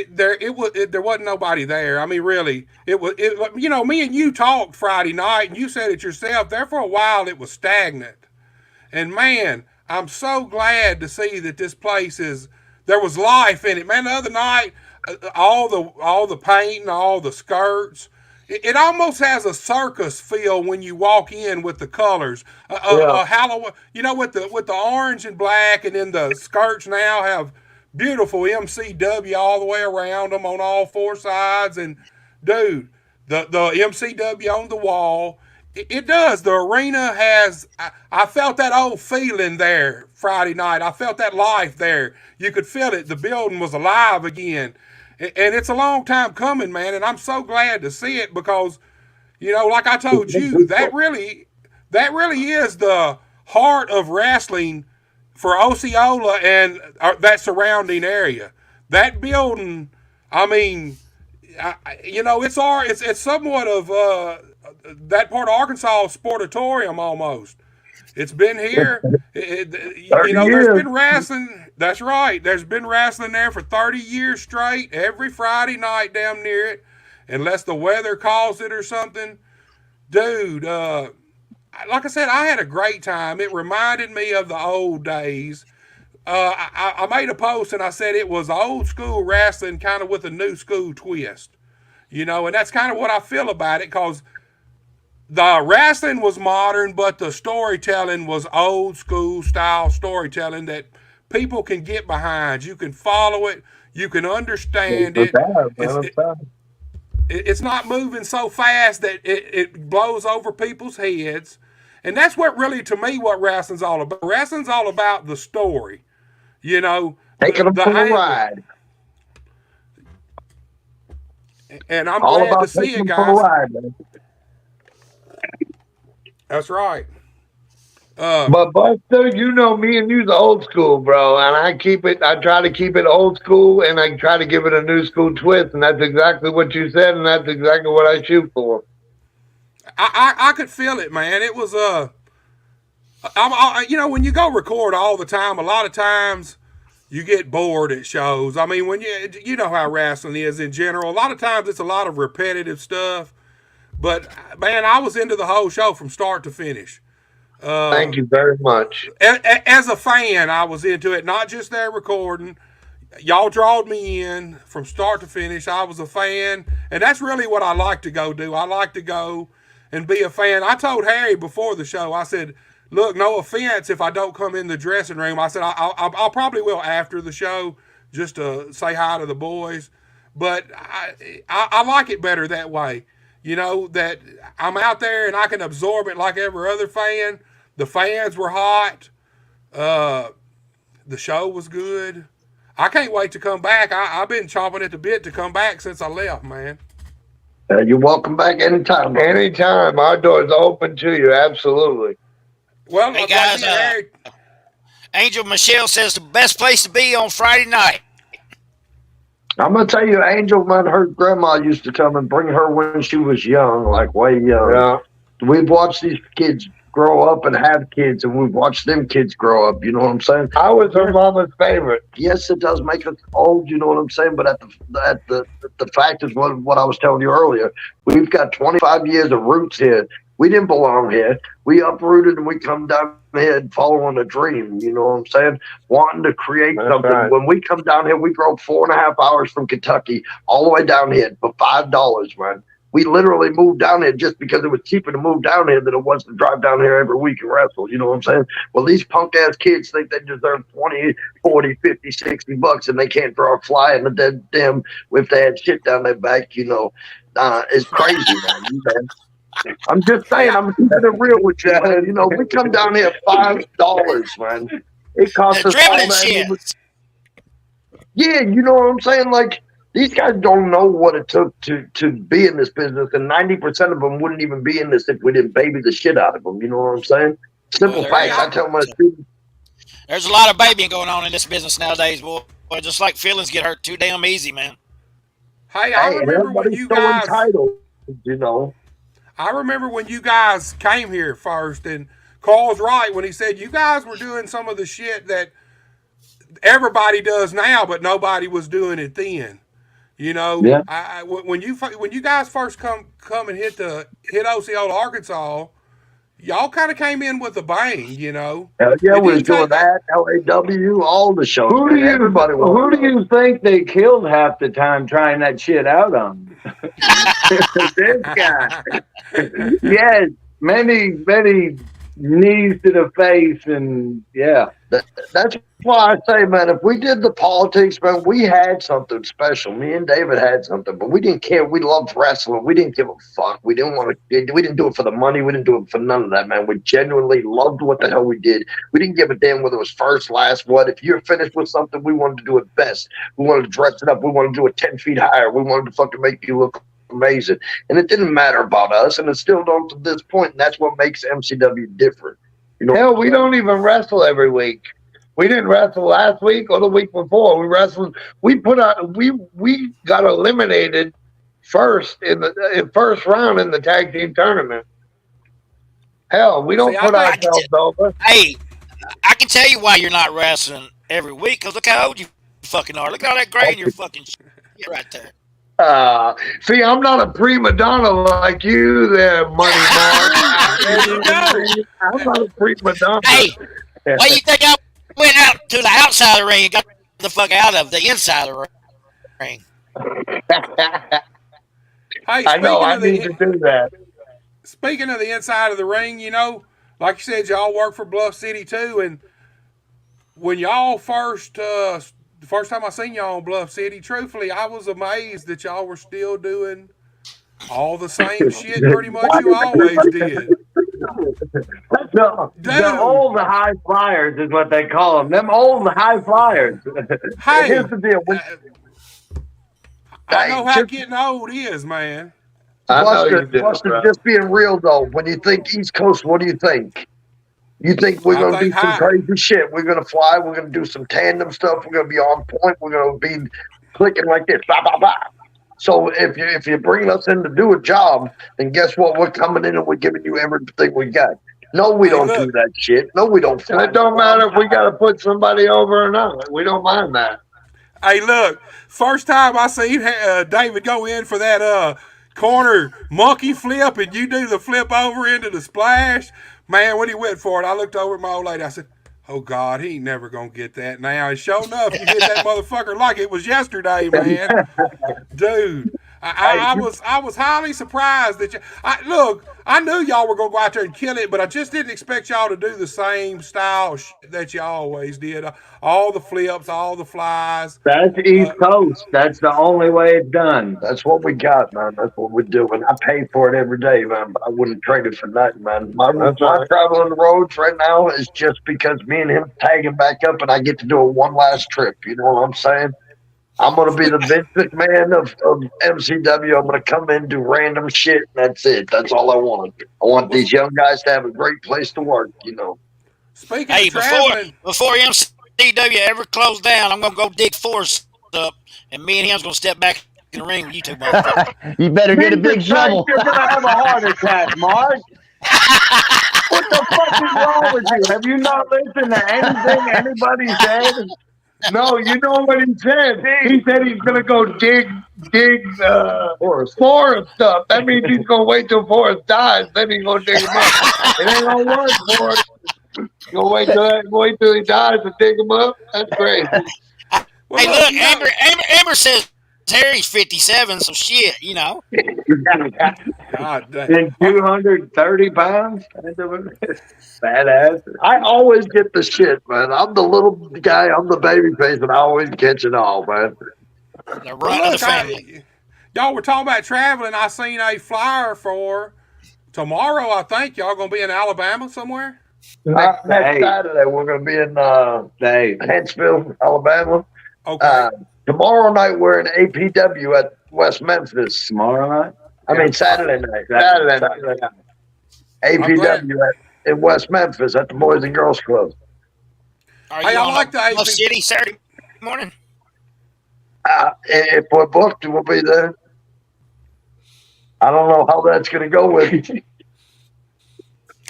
there wasn't nobody there. I mean, really, me and you talked Friday night, and you said it yourself. There for a while, it was stagnant, and man, I'm so glad to see that this place there was life in it. Man, the other night, all the paint and all the skirts. It almost has a circus feel when you walk in with the colors. Halloween, with the orange and black, and then the skirts now have beautiful MCW all the way around them on all four sides. And dude, the MCW on the wall, it does. The arena has. I felt that old feeling there Friday night. I felt that life there. You could feel it. The building was alive again. And it's a long time coming, man. And I'm so glad to see it because, like I told you, that really is the heart of wrestling for Osceola and that surrounding area. That building, I mean, it's somewhat of that part of Arkansas sportatorium almost. It's been here. 30 There's years. been wrestling. That's right. There's been wrestling there for 30 years straight, every Friday night damn near it, unless the weather calls it or something. Dude, like I said, I had a great time. It reminded me of the old days. I made a post and I said it was old school wrestling, kind of with a new school twist. And that's kind of what I feel about it because the wrestling was modern, but the storytelling was old school style storytelling that people can get behind. You can follow it, you can understand I'm it. sad, man. It's I'm sad. it's not moving so fast that it blows over people's heads. And that's what really, to me, what wrestling's all about. Wrestling's all about the story. You know, Taking them the for a angle. ride. And I'm All glad to about see taking it, them for a guys. ride, man. That's right. But Buster, you know me and you's old school, bro, and I try to keep it old school, and I try to give it a new school twist, and that's exactly what you said, and that's exactly what I shoot for. I could feel it, man. It was when you go record all the time, a lot of times you get bored at shows. I mean, when you know how wrestling is in general. A lot of times it's a lot of repetitive stuff. But man, I was into the whole show from start to finish. Thank you very much. As a fan, I was into it, not just there recording. Y'all drawed me in from start to finish. I was a fan, and that's really what I like to go do. I like to go and be a fan. I told Harry before the show, I said, look, no offense if I don't come in the dressing room. I said, I'll probably will after the show just to say hi to the boys. But I like it better that way. That I'm out there and I can absorb it like every other fan. The fans were hot. The show was good. I can't wait to come back. I've been chomping at the bit to come back since I left, man. You're welcome back anytime. Anytime. Our door's open to you. Absolutely. Well, Hey like guys, me and Harry, Angel Michelle says the best place to be on Friday night. I'm gonna tell you, Angel, man, her grandma used to come and bring her when she was young, like way young. Yeah. We've watched these kids grow up and have kids, and we've watched them kids grow up. You know what I'm saying? I was her mama's favorite. Yes, it does make us old. You know what I'm saying? But the fact is what I was telling you earlier. We've got 25 years of roots here. We didn't belong here. We uprooted and we come down here following a dream. You know what I'm saying? Wanting to create That's something. right. When we come down here, we drove 4.5 hours from Kentucky all the way down here for $5, man. We literally moved down here just because it was cheaper to move down here than it was to drive down here every week and wrestle. You know what I'm saying? Well, these punk ass kids think they deserve 20, 40, 50, $60 and they can't draw a fly in the dead damn if they had shit down their back, it's crazy, man. I'm just saying, I'm keeping it real with you, man. We come down here $5, man. It costs us all Adrenaline shit. that. Yeah, you know what I'm saying? Like, these guys don't know what it took to be in this business, and 90% of them wouldn't even be in this if we didn't baby the shit out of them. You know what I'm saying? Simple Well, facts. I tell my students. there's a lot of babying going on in this business nowadays, boy. Just like feelings get hurt too damn easy, man. hey, I Hey, remember when everybody's you so guys. entitled. I remember when you guys came here first, and Carl's right when he said you guys were doing some of the shit that everybody does now, but nobody was doing it then. Yeah. When you guys first come and hit Osceola, Arkansas, y'all kind of came in with a bang. Hell yeah, It we was didn't doing take. that. LAW, all the shows. Who do man. Everybody who wanted do you think they killed half the time trying that shit out on? This guy. Yes, many knees to the face, and yeah. That's why I say, man, if we did the politics, man, we had something special. Me and David had something, but we didn't care. We loved wrestling. We didn't give a fuck. We didn't want to. We didn't do it for the money. We didn't do it for none of that, man. We genuinely loved what the hell we did. We didn't give a damn whether it was first, last, what. If you're finished with something, we wanted to do it best. We wanted to dress it up. We wanted to do it 10 feet higher. We wanted to fucking make you look amazing. And it didn't matter about us, and it still don't to this point. And that's what makes MCW different. Hell, we don't even wrestle every week. We didn't wrestle last week or the week before. We wrestled. We got eliminated first in first round in the tag team tournament. Hell, we don't See, I put think ourselves over. Hey, I can tell you why you're not wrestling every week. Cause look how old you fucking are. Look at all that gray in your fucking shit right there. See, I'm not a prima donna like you, there, Money Mark. there you go. I'm not a prima donna. Hey, why you think I went out to the outside of the ring and got the fuck out of the inside of the ring? Hey, I know. I need to do that. speaking of the inside of the ring, you know, like you said, y'all work for Bluff City too, and when y'all the first time I seen y'all in Bluff City, truthfully, I was amazed that y'all were still doing all the same shit pretty much you always did. The Dude, old high flyers is what they call them. Them old high flyers. hey, Here's the deal. I know how getting old is, man. Buster, just being real though. When you think East Coast, what do you think? You think we're I gonna do think some high. crazy shit? We're gonna fly. We're gonna do some tandem stuff. We're gonna be on point. We're gonna be clicking like this. Blah blah blah. So if you're bringing us in to do a job, then guess what? We're coming in and we're giving you everything we got. No, we Hey, don't look. do that shit. No, we don't. It don't matter if we got to put somebody over or not. We don't mind that. Hey, look, first time I seen David go in for that corner monkey flip and you do the flip over into the splash, man, when he went for it, I looked over at my old lady. I said, oh, God, he ain't never going to get that now. And sure enough, you hit that motherfucker like it was yesterday, man. Dude. I was highly surprised that look, I knew y'all were gonna go out there and kill it, but I just didn't expect y'all to do the same style that you always did. All the flips, all the flies. That's East Coast. That's the only way it's done. That's what we got, man. That's what we do. And I pay for it every day, man. But I wouldn't trade it for nothing, man. My travel on the roads right now is just because me and him tagging back up and I get to do it one last trip. You know what I'm saying? I'm going to be the Vince McMahon of MCW. I'm going to come in, do random shit, and that's it. That's all I want. I want these young guys to have a great place to work, you know. Speaking Hey, of traveling, before MCW ever closed down, I'm gonna go dig Forrest up, and me and him's gonna step back in the ring with you two motherfuckers. You better get a big shovel. You're gonna have a heart attack, Mark. What the fuck is wrong with you? Have you not listened to anything anybody said? No, you know what he said. He said he's gonna go dig Forrest stuff. That means he's gonna wait till Forrest dies, then he's gonna dig him up. It ain't gonna work, Forrest. You gonna wait till he dies to dig him up? That's crazy. well, Hey, look, you know, Amber says Harry's 57, so shit, you know. God damn. And 230 pounds? Badass. I always get the shit, man. I'm the little guy, I'm the baby face, and I always catch it all, man. The Well, runt of the look, family. y'all were talking about traveling. I seen a flyer for tomorrow. I think y'all gonna be in Alabama somewhere. Next Hey. Saturday, we're gonna be in Hey, Huntsville, Alabama. Okay. Tomorrow night, we're in APW at West Memphis. tomorrow night? I mean, Saturday night. Saturday night. APW in West Memphis at the Boys and Girls Club. Are Hey, you I on like the Bluff AP. City Saturday morning? If we're booked, we'll be there. I don't know how that's going to go with you.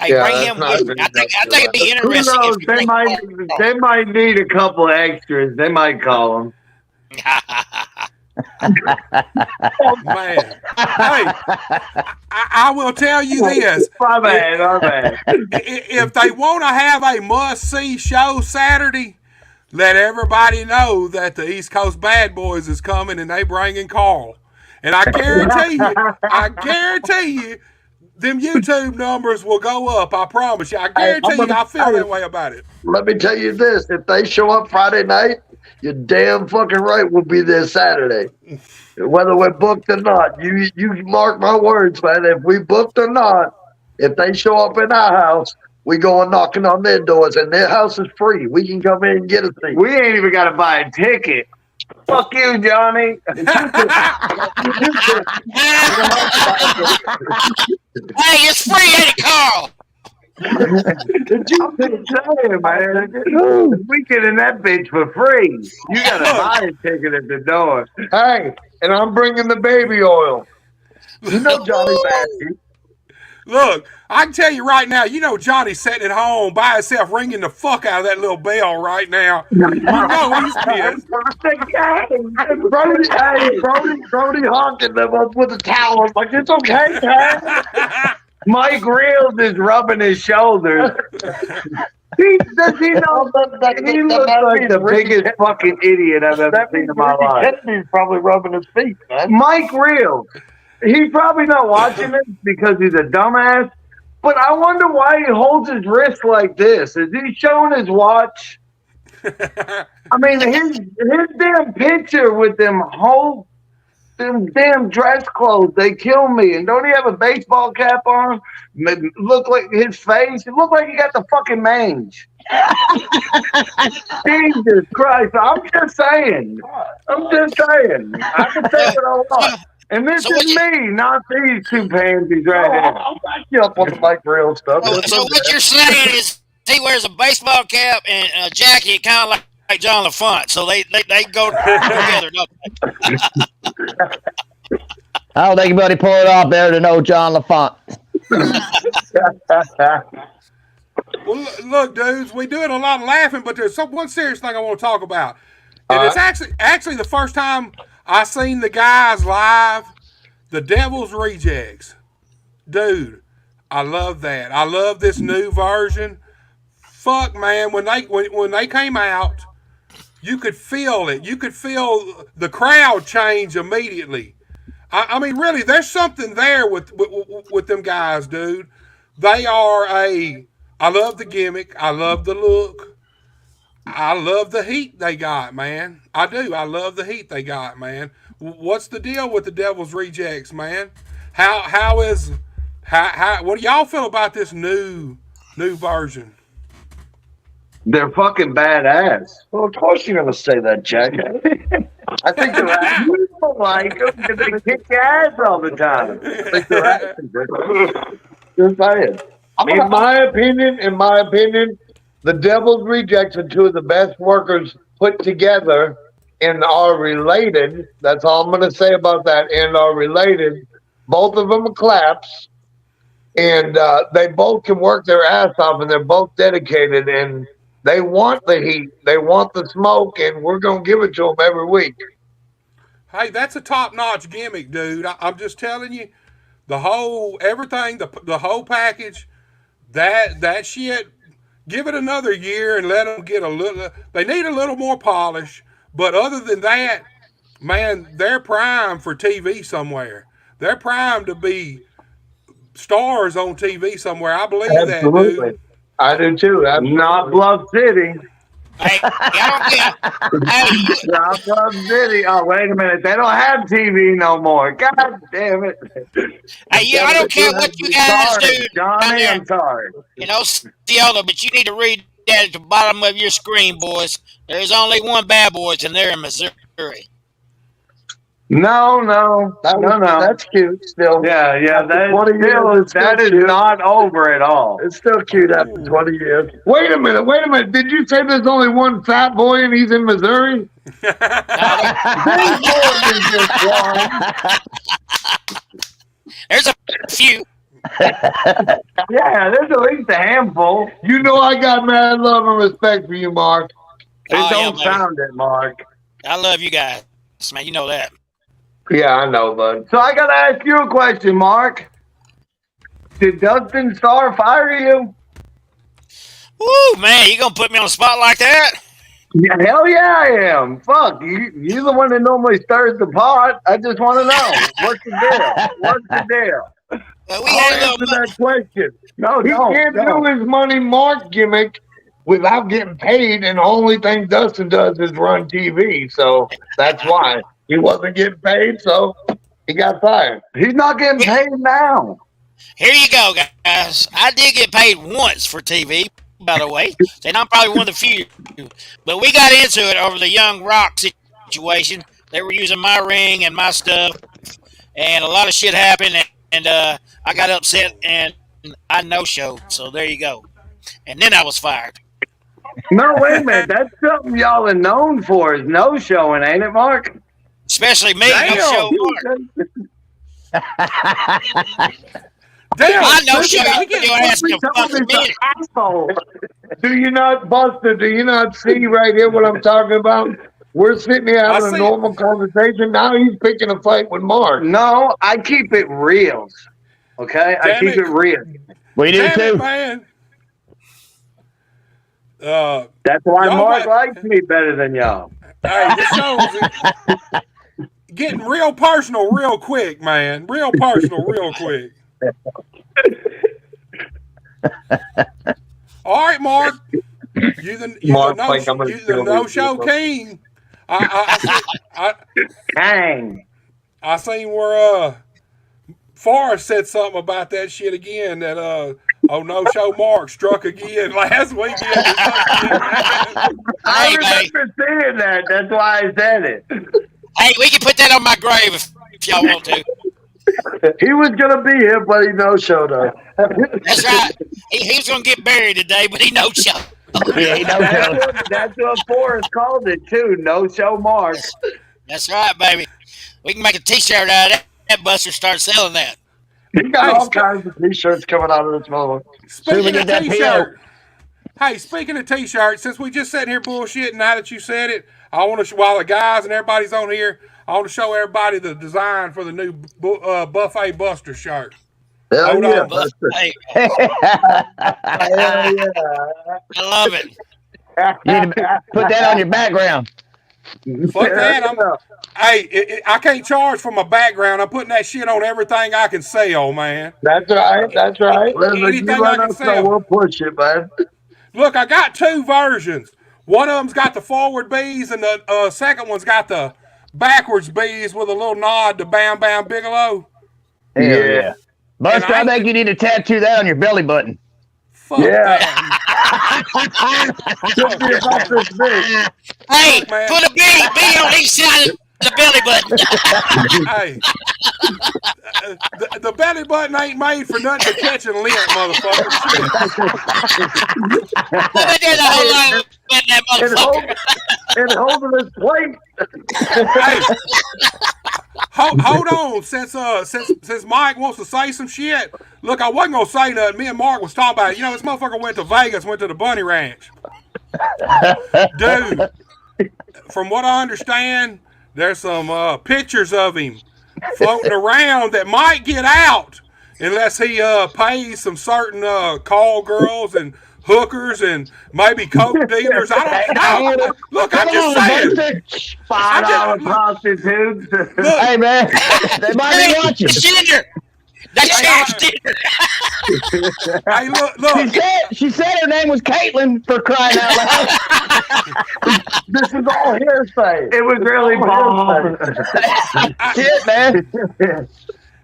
Hey, Yeah, bring that's him not with you. good I think enough, it'd be Who interesting knows? if you They might need a couple extras. They might call them. Man. Hey, I will tell you this. My bad. If they want to have a must-see show Saturday, let everybody know that the East Coast Bad Boys is coming and they bringing Carl. And I guarantee you, them YouTube numbers will go up. I promise you. I guarantee you, I feel that way about it. Let me tell you this. If they show up Friday night, you're damn fucking right we'll be there Saturday. Whether we're booked or not. You mark my words, man. If we booked or not, if they show up in our house, we going knocking on their doors, and their house is free. We can come in and get a seat. We ain't even got to buy a ticket. Fuck you, Johnny. Hey, it's free, ain't it, Carl? I'm just saying, man. If we get in that bitch for free, you gotta Look, buy a ticket at the door. Hey, and I'm bringing the baby oil. You know Johnny Basky. look, I can tell you right now, you know Johnny's sitting at home by himself ringing the fuck out of that little bell right now. You know he's pissed. Brody honking them up with a towel. I'm like, it's okay, man. Mike Reels is rubbing his shoulders. Does he know that he looks like the biggest fucking idiot I've ever seen in my life. Kennedy's probably rubbing his feet, man. Mike Reels, he's probably not watching it because he's a dumbass. But I wonder why he holds his wrist like this. Is he showing his watch? I mean, his damn picture with them damn dress clothes, they kill me. And don't he have a baseball cap on? Look like his face. It looked like he got the fucking mange. Jesus Christ! I'm just saying. I can say what I want. And this So is me, not these two pansies right here. I'll back you up on the Mike Real stuff. So what you're saying is he wears a baseball cap and a jacket, kind of like John LaFont. So they go together. Don't they? I don't think anybody pull it off there to know John LaFont. Well, look, dudes, we doing a lot of laughing, but there's one serious thing I want to talk about, and it's actually the first time I seen the guys live, the Devil's Rejects. Dude, I love that. I love this new version. Fuck, man, when they came out, you could feel it. You could feel the crowd change immediately. I mean, really, there's something there with them guys, dude. They are I love the gimmick. I love the look. I love the heat they got, man. I do. I love the heat they got, man. What's the deal with the Devil's Rejects, man? How what do y'all feel about this new version? They're fucking badass. Well, of course you're going to say that, Jack. I think they're ass. You don't like them because they kick your ass all the time. I think they're acting. Just saying. In my opinion, the Devil's Rejects are two of the best workers put together and are related. That's all I'm going to say about that. And are related. Both of them are Claps. And they both can work their ass off, and they're both dedicated. And they want the heat. They want the smoke, and we're going to give it to them every week. Hey, that's a top-notch gimmick, dude. I'm just telling you, the whole everything, the whole package, that shit. Give it another year and let them get a little. They need a little more polish, but other than that, man, they're primed for TV somewhere. They're primed to be stars on TV somewhere. I believe Absolutely. that, dude. I do too. Absolutely. Not Bluff City. Hey, I don't care. Hey, Not Bluff City. Oh, wait a minute. They don't have TV no more. God damn it. hey, I don't care what you guys Sorry, do. Johnny, I'm sorry. You know, Cielo, but you need to read that at the bottom of your screen, boys. There's only one bad boys, and they're in Missouri. No. That's cute still. Yeah, that is cute. not over at all. It's still cute after 20 years. Wait a minute. Did you say there's only one fat boy and he's in Missouri? There's a few. Yeah, there's at least a handful. You know I got mad love and respect for you, Mark. Don't sound it, Mark. I love you guys, man. You know that. Yeah, I know, bud. So I gotta ask you a question, Mark. Did Dustin Starr fire you? Woo, man, you gonna put me on the spot like that? Yeah, hell yeah, I am. Fuck, you're the one that normally stirs the pot. I just want to know. What's the deal? We had a Answer little. that question. No, He can't do his money Mark gimmick without getting paid, and the only thing Dustin does is run TV. So that's why he wasn't getting paid, so he got fired. He's not getting paid now. Here you go, guys. I did get paid once for TV, by the way, and I'm probably one of the few. But we got into it over the Young Rock situation. They were using my ring and my stuff, and a lot of shit happened, and I got upset, and I no showed, so there you go. And then I was fired. No, wait a minute. That's something y'all are known for is no showing, ain't it, Mark? Especially me, no Damn. show Mark. Damn. I no Listen, show we you get- your ass to fucking minute. Asshole. Do you not, Buster? Do you not see right here what I'm talking about? We're sitting here having a see it. normal conversation. Now he's picking a fight with Mark. No, I keep it real. Okay, I Damn keep it. it real. We do Damn it, too. man. That's why Y'all Mark might- likes me better than y'all. Hey, this show's getting real personal real quick, man. Real personal real quick. All right, Mark. You the Mark, like, I'm gonna kill no this show dude. king. Dang. I seen where Forrest said something about that shit again. That no show Mark struck again last weekend. Or something. I Hey, remember seeing that. That's why I said it. Hey, we can put that on my grave if y'all want to. He was gonna be here, but he no showed up. That's right. He was gonna get buried today, but he no show. Yeah, he knows that. That's what Forrest called it too. No show Mark. That's right, baby. We can make a T-shirt out of that. Buster start selling that. He got Hey, all kinds of t-shirts coming out of this moment. Speaking get of that T-shirt. Hey, speaking of T-shirts, since we just sitting here bullshitting, now that you said it, I want to while the guys and everybody's on here, I want to show everybody the design for the new Buffet Buster shirt. Hell Hold yeah. on. But, hey, Hell yeah. I love it. You need to put that on your background. Fuck that. I can't charge for my background. I'm putting that shit on everything I can sell, man. That's right. That's right. Listen, Anything you I let can us know, sell. we'll push it, man. Look, I got two versions. One of them's got the forward bees, and the second one's got the backwards bees with a little nod to Bam Bam Bigelow. Hell yeah. Buster, I think you need to tattoo that on your belly button. Fuck Yeah. that. Should be about this big. Hey, Look, man. put a B on each side of the belly button. Hey, the belly button ain't made for nothing but catching lint, motherfucker. There's a whole lot in that And motherfucker. and holding his plate. Hey, hold on. Since Mike wants to say some shit, look, I wasn't gonna say nothing. Me and Mark was talking about it. You know, this motherfucker went to Vegas, went to the Bunny Ranch. Dude, from what I understand, there's some pictures of him floating around that might get out unless he pays some certain call girls and hookers and maybe coke dealers. I don't look. I'm just saying. $5 prostitutes. Hey, man, they might be watching. Transgender. That's transgender. Hey, look. She said her name was Caitlin, for crying out loud. This is all hearsay. It was really bomb. Shit, man.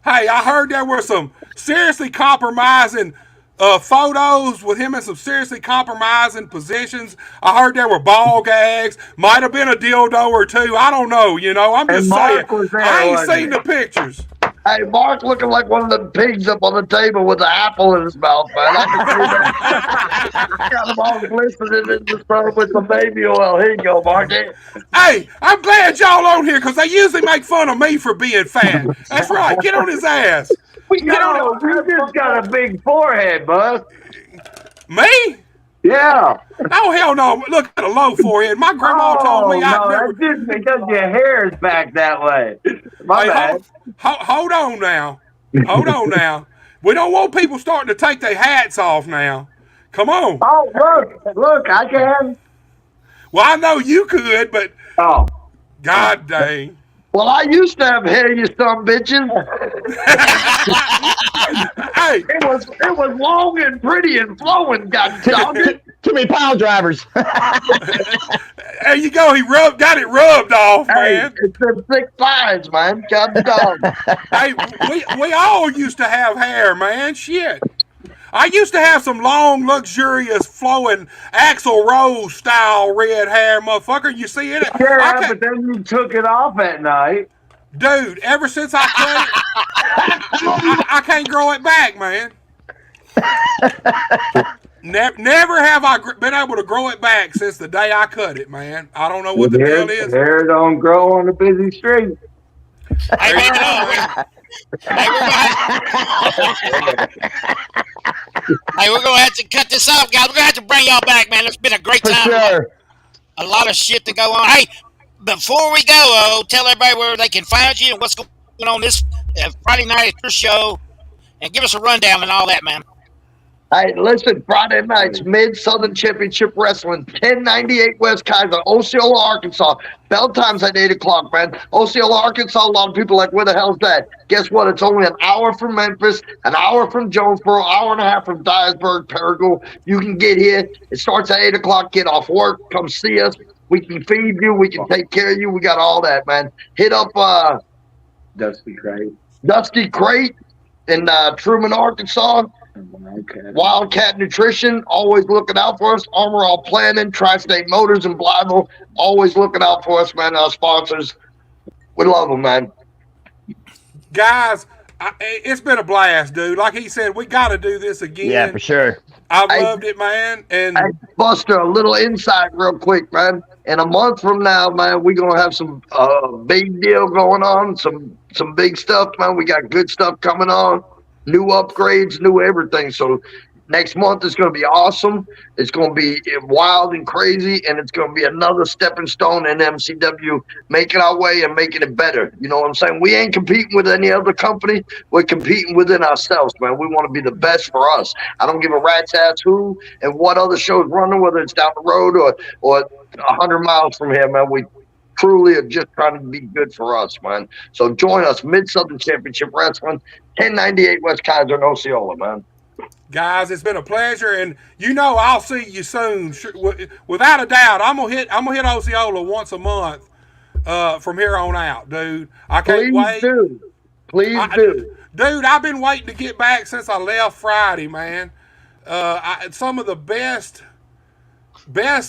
Hey, I heard there were some seriously compromising photos with him in some seriously compromising positions. I heard there were ball gags. Might have been a dildo or two. I don't know. You know, I'm just And saying. Mark was there, I ain't wasn't seen he? the pictures. Hey, Mark looking like one of the pigs up on the table with an apple in his mouth, man. I can see that. Got him all glistening in the sun with some baby oil. Here you go, Mark. Hey, I'm glad y'all on here because they usually make fun of me for being fat. That's right. Get on his ass. You just got a big forehead, bud. Me? Yeah. Oh, hell no. Look at a low forehead. My grandma told me I'd no, never. that's just because your hair is back that way. My Hey, bad. hold on now. Hold on now. We don't want people starting to take their hats off now. Come on. Oh, look, I can. Well, I know you could, but Oh. God dang. Well, I used to have hair, you some bitches. Hey, It was long and pretty and flowing, god dog it. Too many pile drivers. there you go. He got it rubbed off, Hey, man. it's them thick thighs, man. God dog. Hey, we all used to have hair, man. Shit. I used to have some long, luxurious, flowing Axl Rose style red hair, motherfucker. You see it? Yeah, but then you took it off at night. Dude, ever since I cut it, I can't grow it back, man. Never have I been able to grow it back since the day I cut it, man. I don't know what the Hair, deal is. hair don't grow on a busy street. Hey There man, you go, man. hey, we're gonna have to cut this off, guys. We're gonna have to bring y'all back, man. It's been a great For time. sure. A lot of shit to go on. Hey, before we go, tell everybody where they can find you and what's going on this Friday night at your show, and give us a rundown and all that, man. Hey, listen, Friday nights, Mid Southern Championship Wrestling, 1098 West Kaiser, Osceola, Arkansas. Bell time's at 8 o'clock, man. Osceola, Arkansas, a lot of people are like, where the hell's that? Guess what? It's only an hour from Memphis, an hour from Jonesboro, hour and a half from Dyersburg, Paragould. You can get here. It starts at 8 o'clock. Get off work. Come see us. We can feed you. We can take care of you. We got all that, man. Hit up Dusty Crate. Dusty Crate in Truman, Arkansas. Okay. Wildcat Nutrition, always looking out for us. Armor All Planning, Tri-State Motors in Blytheville, always looking out for us, man. Our sponsors, we love them, man. Guys, it's been a blast, dude. Like he said, we got to do this again. Yeah, for sure. I've Hey, loved it, man. And hey, Buster, a little insight real quick, man. In a month from now, man, we're going to have some big deal going on, some big stuff, man. We got good stuff coming on. New upgrades, new everything. So next month is going to be awesome. It's going to be wild and crazy, and it's going to be another stepping stone in MCW, making our way and making it better. You know what I'm saying? We ain't competing with any other company. We're competing within ourselves, man. We want to be the best for us. I don't give a rat's ass who and what other show's running, whether it's down the road or 100 miles from here, man. We truly are just trying to be good for us, man. So join us, Mid-Southern Championship Wrestling, 1098 West Kaiser in Osceola, man. guys, it's been a pleasure, and I'll see you soon. Without a doubt, I'm gonna hit Osceola once a month from here on out, dude. I can't Please wait. do. Please do. Dude, I've been waiting to get back since I left Friday, man. Some of the best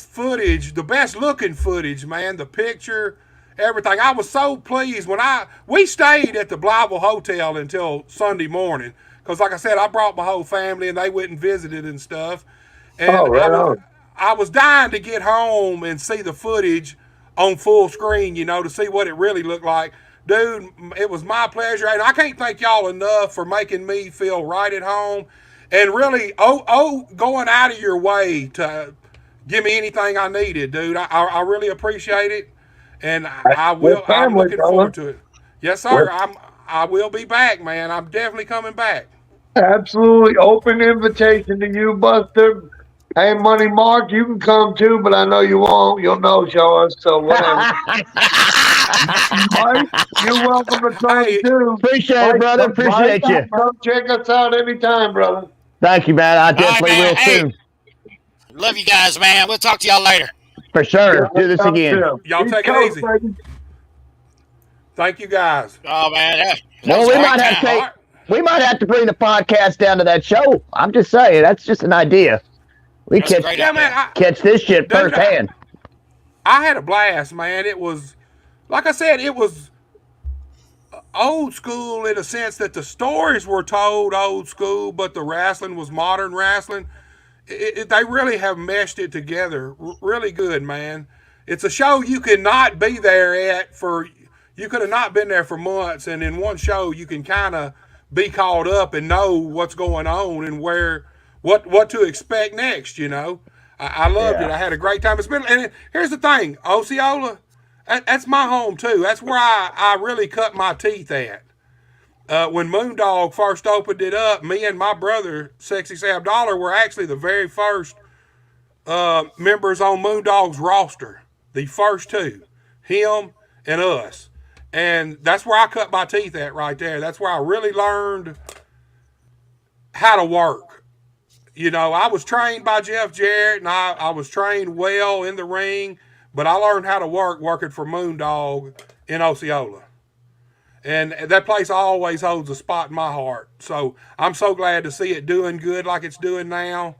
footage, the best looking footage, man. The picture, everything. I was so pleased when we stayed at the Blytheville Hotel until Sunday morning because, like I said, I brought my whole family and they went and visited and stuff. And Oh, right on. I was dying to get home and see the footage on full screen, to see what it really looked like. Dude, it was my pleasure. And I can't thank y'all enough for making me feel right at home and really going out of your way to give me anything I needed, dude. I really appreciate it. And We're I'm family, looking brother. forward to it. Yes, sir. We're I will be back, man. I'm definitely coming back. Absolutely open invitation to you, Buster. Hey, Money Mark, you can come too, but I know you won't. You'll no show us, so whatever. Mike, you're welcome to come Hey, too. Appreciate it, brother. Appreciate you. Come check us out anytime, brother. Thank you, man. I definitely man. will Hey. soon. Love you guys, man. We'll talk to y'all later. For sure. Do this again. Y'all East take it Coast, easy. baby. Thank you, guys. Oh man, that Well, was we a great might have time. to take, we might have to bring the podcast down to that show. I'm just saying, that's just an idea. We That's a catch great Yeah, idea. man. catch this shit Dude, firsthand. I had a blast, man. It was, like I said, it was old school in a sense that the stories were told old school, but the wrestling was modern wrestling. They really have meshed it together really good, man. It's a show you cannot be there at for. You could have not been there for months, and in one show you can kind of be caught up and know what's going on and what to expect next. I loved it. I had a great time. It's been, and here's the thing, Osceola, that's my home too. That's where I really cut my teeth at. When Moondog first opened it up, me and my brother, Sexy Sam Dollar, were actually the very first members on Moondog's roster. The first two, him and us. And that's where I cut my teeth at right there. That's where I really learned how to work. I was trained by Jeff Jarrett, and I was trained well in the ring, but I learned how to work working for Moondog in Osceola. And that place always holds a spot in my heart. So I'm so glad to see it doing good like it's doing now.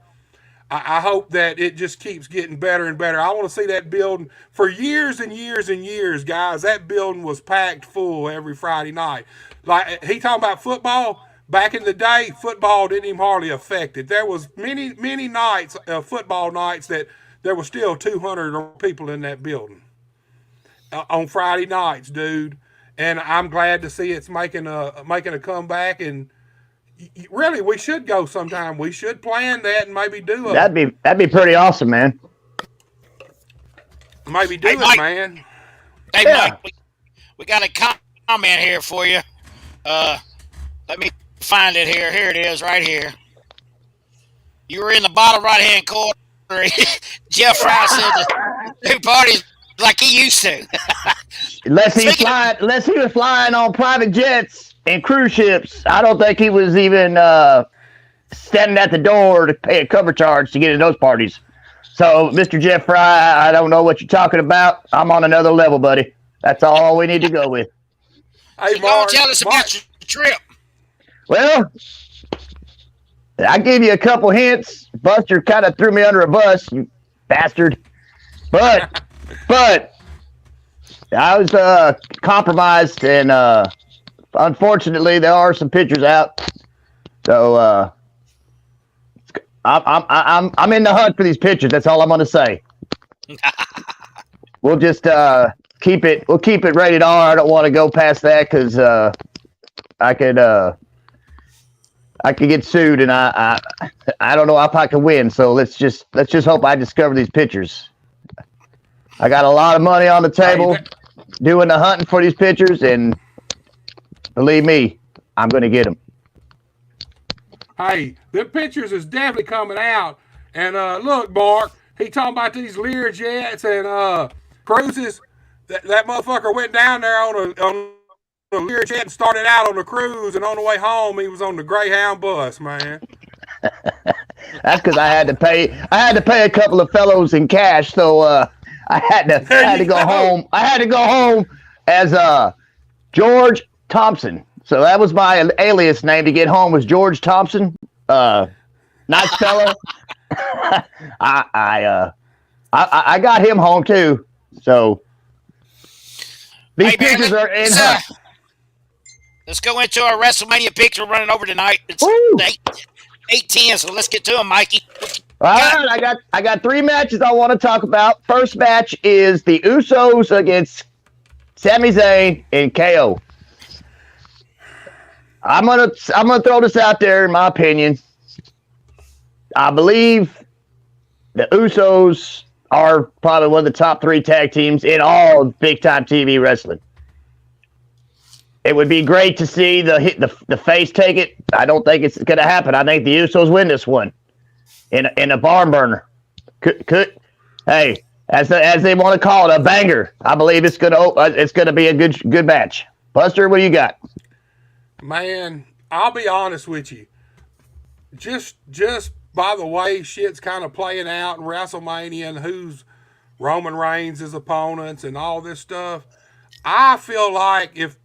I hope that it just keeps getting better and better. I want to see that building for years and years and years, guys. That building was packed full every Friday night. Like he talking about football, back in the day, football didn't even hardly affect it. There was many nights, football nights, that there was still 200 people in that building on Friday nights, dude. And I'm glad to see it's making a comeback. And really, we should go sometime. We should plan that and maybe do That'd be pretty awesome, man. Hey, it, Mike. man. Hey, Yeah. Mike. We got a comment here for you. Let me find it here. Here it is, right here. You were in the bottom right-hand corner. Jeff Fry said the two parties like he used to. Unless Speaking he was flying on private jets and cruise ships, I don't think he was even standing at the door to pay a cover charge to get in those parties. So, Mr. Jeff Fry, I don't know what you're talking about. I'm on another level, buddy. That's all we need to go with. Hey, So go Mark. tell us about your trip. Well, I gave you a couple hints. Buster kind of threw me under a bus, you bastard. But I was compromised, and unfortunately, there are some pictures out. So I'm in the hunt for these pictures. That's all I'm going to say. We'll just keep it rated R. I don't want to go past that because I could get sued, and I don't know if I can win. So let's just hope I discover these pictures. I got a lot of money on the table doing the hunting for these pictures, and believe me, I'm going to get them. Hey, the pictures is definitely coming out. And look, Mark, he talking about these Lear jets and cruises. That motherfucker went down there on a Lear jet and started out on the cruise, and on the way home he was on the Greyhound bus, man. That's because I had to pay a couple of fellows in cash, so I had to go home. I had to go home as George Thompson. So that was my alias name to get home, was George Thompson. Nice fella. I got him home too. So these pictures are in her. Let's go into our WrestleMania picks. We're running over tonight. It's 8:10, so let's get to them, Mikey. All right, I got 3 matches I want to talk about. First match is the Usos against Sami Zayn and KO. I'm gonna throw this out there. In my opinion, I believe the Usos are probably one of the top 3 tag teams in all big time TV wrestling. It would be great to see the face take it. I don't think it's going to happen. I think the Usos win this one in a barn burner. Hey, as they want to call it, a banger. I believe it's going to be a good match. Buster, what do you got? Man, I'll be honest with you. Just by the way shit's kind of playing out in WrestleMania and who's Roman Reigns' opponents and all this stuff, I feel like if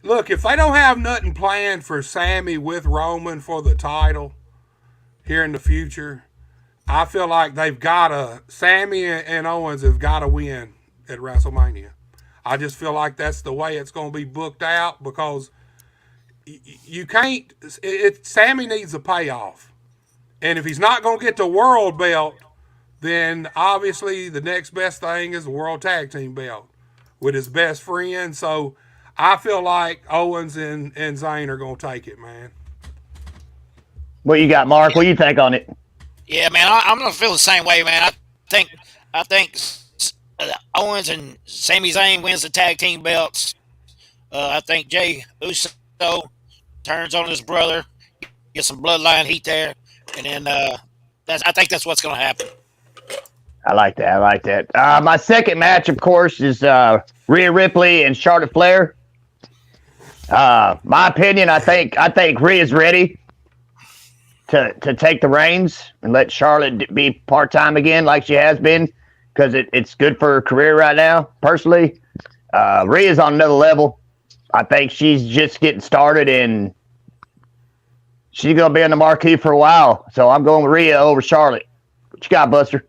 they don't have nothing planned for Sammy with Roman for the title here in the future, I feel like Sammy and Owens have got to win at WrestleMania. I just feel like that's the way it's going to be booked out because you can't. Sammy needs a payoff, and if he's not going to get the world belt, then obviously the next best thing is the world tag team belt with his best friend. So I feel like Owens and Zayn are going to take it, man. What you got, Mark? What do you think on it? Yeah, man, I'm gonna feel the same way, man. I think Owens and Sami Zayn wins the tag team belts. I think Jey Uso turns on his brother, gets some bloodline heat there, and then I think that's what's gonna happen. I like that. My second match, of course, is Rhea Ripley and Charlotte Flair. My opinion, I think Rhea's ready to take the reins and let Charlotte be part-time again like she has been because it's good for her career right now, personally. Rhea's on another level. I think she's just getting started, and she's going to be on the marquee for a while. So I'm going with Rhea over Charlotte. What you got, Buster?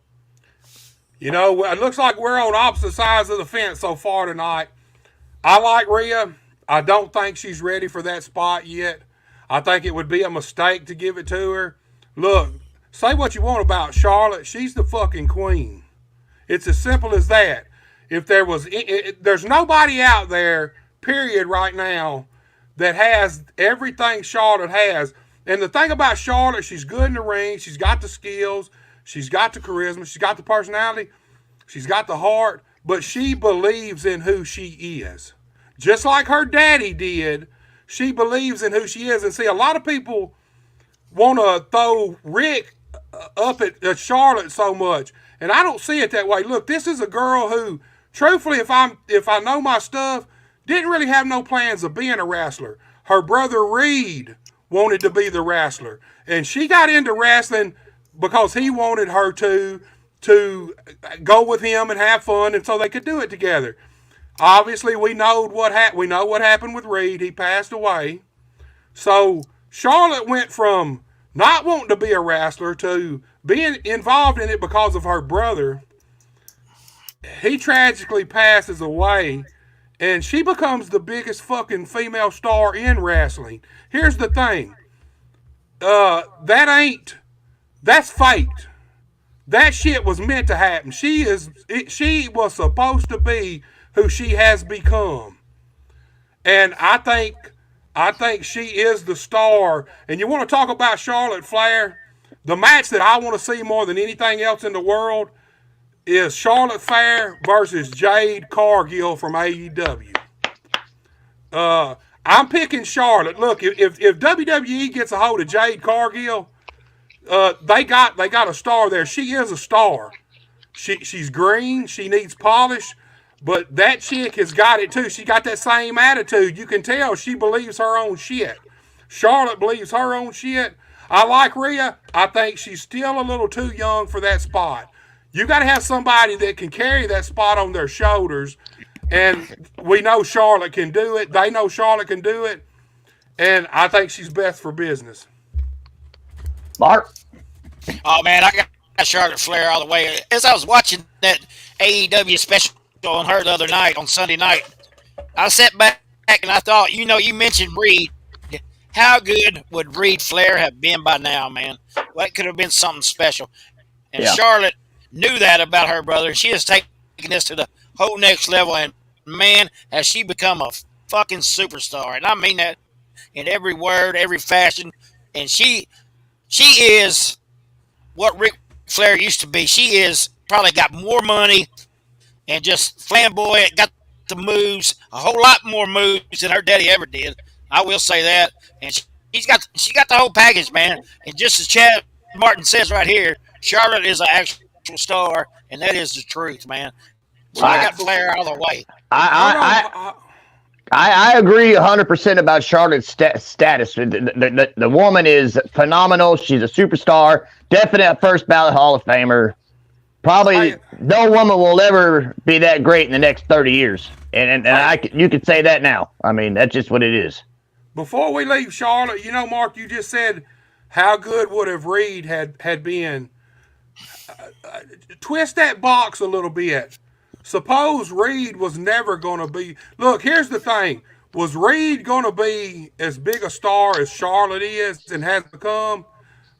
You know, it looks like we're on opposite sides of the fence so far tonight. I like Rhea. I don't think she's ready for that spot yet. I think it would be a mistake to give it to her. Look, say what you want about Charlotte. She's the fucking queen. It's as simple as that. If there was, there's nobody out there, period, right now, that has everything Charlotte has. And the thing about Charlotte, she's good in the ring. She's got the skills. She's got the charisma. She's got the personality. She's got the heart. But she believes in who she is. Just like her daddy did, she believes in who she is. And see, a lot of people want to throw Rick up at Charlotte so much, and I don't see it that way. Look, this is a girl who, truthfully, if I know my stuff, didn't really have no plans of being a wrestler. Her brother Reed wanted to be the wrestler, and she got into wrestling because he wanted her to go with him and have fun, and so they could do it together. Obviously, we know what happened with Reed. He passed away. So Charlotte went from not wanting to be a wrestler to being involved in it because of her brother. He tragically passes away, and she becomes the biggest fucking female star in wrestling. Here's the thing. That's fate. That shit was meant to happen. She was supposed to be who she has become. And I think she is the star. And you want to talk about Charlotte Flair? The match that I want to see more than anything else in the world is Charlotte Flair versus Jade Cargill from AEW. I'm picking Charlotte. Look, if WWE gets a hold of Jade Cargill, they got a star there. She is a star. She's green. She needs polish. But that chick has got it too. She got that same attitude. You can tell she believes her own shit. Charlotte believes her own shit. I like Rhea. I think she's still a little too young for that spot. You got to have somebody that can carry that spot on their shoulders. And we know Charlotte can do it. They know Charlotte can do it. And I think she's best for business. Mark? Oh man, I got Charlotte Flair all the way. As I was watching that AEW special on her the other night on Sunday night, I sat back and I thought, you mentioned Reed. How good would Reed Flair have been by now, man? Well, it could have been something special. And Yeah. Charlotte knew that about her brother. She has taken this to the whole next level, and man, has she become a fucking superstar. And I mean that in every word, every fashion. And she is what Ric Flair used to be. She is probably got more money and just flamboyant, got the moves, a whole lot more moves than her daddy ever did. I will say that. And she got the whole package, man. And just as Chad Martin says right here, Charlotte is an actual star, and that is the truth, man. So I got Flair all the way. I agree 100% about Charlotte's status. The woman is phenomenal. She's a superstar. Definite first ballot Hall of Famer. Probably no woman will ever be that great in the next 30 years. And you could say that now. I mean, that's just what it is. Before we leave Charlotte, Mark, you just said how good would have Reed had been. Twist that box a little bit. Suppose Reed was never going to be. Look, here's the thing. Was Reed going to be as big a star as Charlotte is and has become?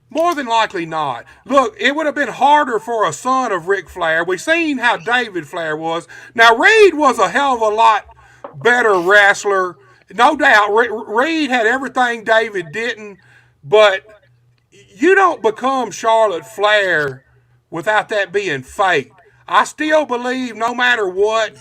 More than likely not. Look, it would have been harder for a son of Ric Flair. We've seen how David Flair was. Now, Reed was a hell of a lot better wrestler. No doubt, Reed had everything David didn't, but you don't become Charlotte Flair without that being fate. I still believe no matter what,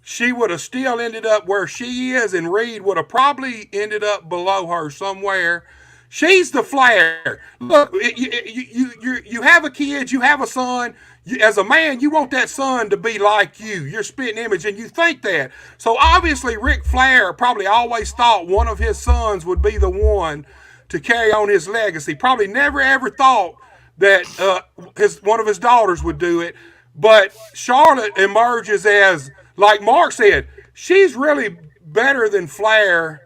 she would have still ended up where she is, and Reed would have probably ended up below her somewhere. She's the Flair. Look, you have a kid, you have a son. As a man, you want that son to be like you. You're spitting image, and you think that. So obviously, Ric Flair probably always thought one of his sons would be the one to carry on his legacy. Probably never ever thought that one of his daughters would do it. But Charlotte emerges as, like Mark said, she's really better than Flair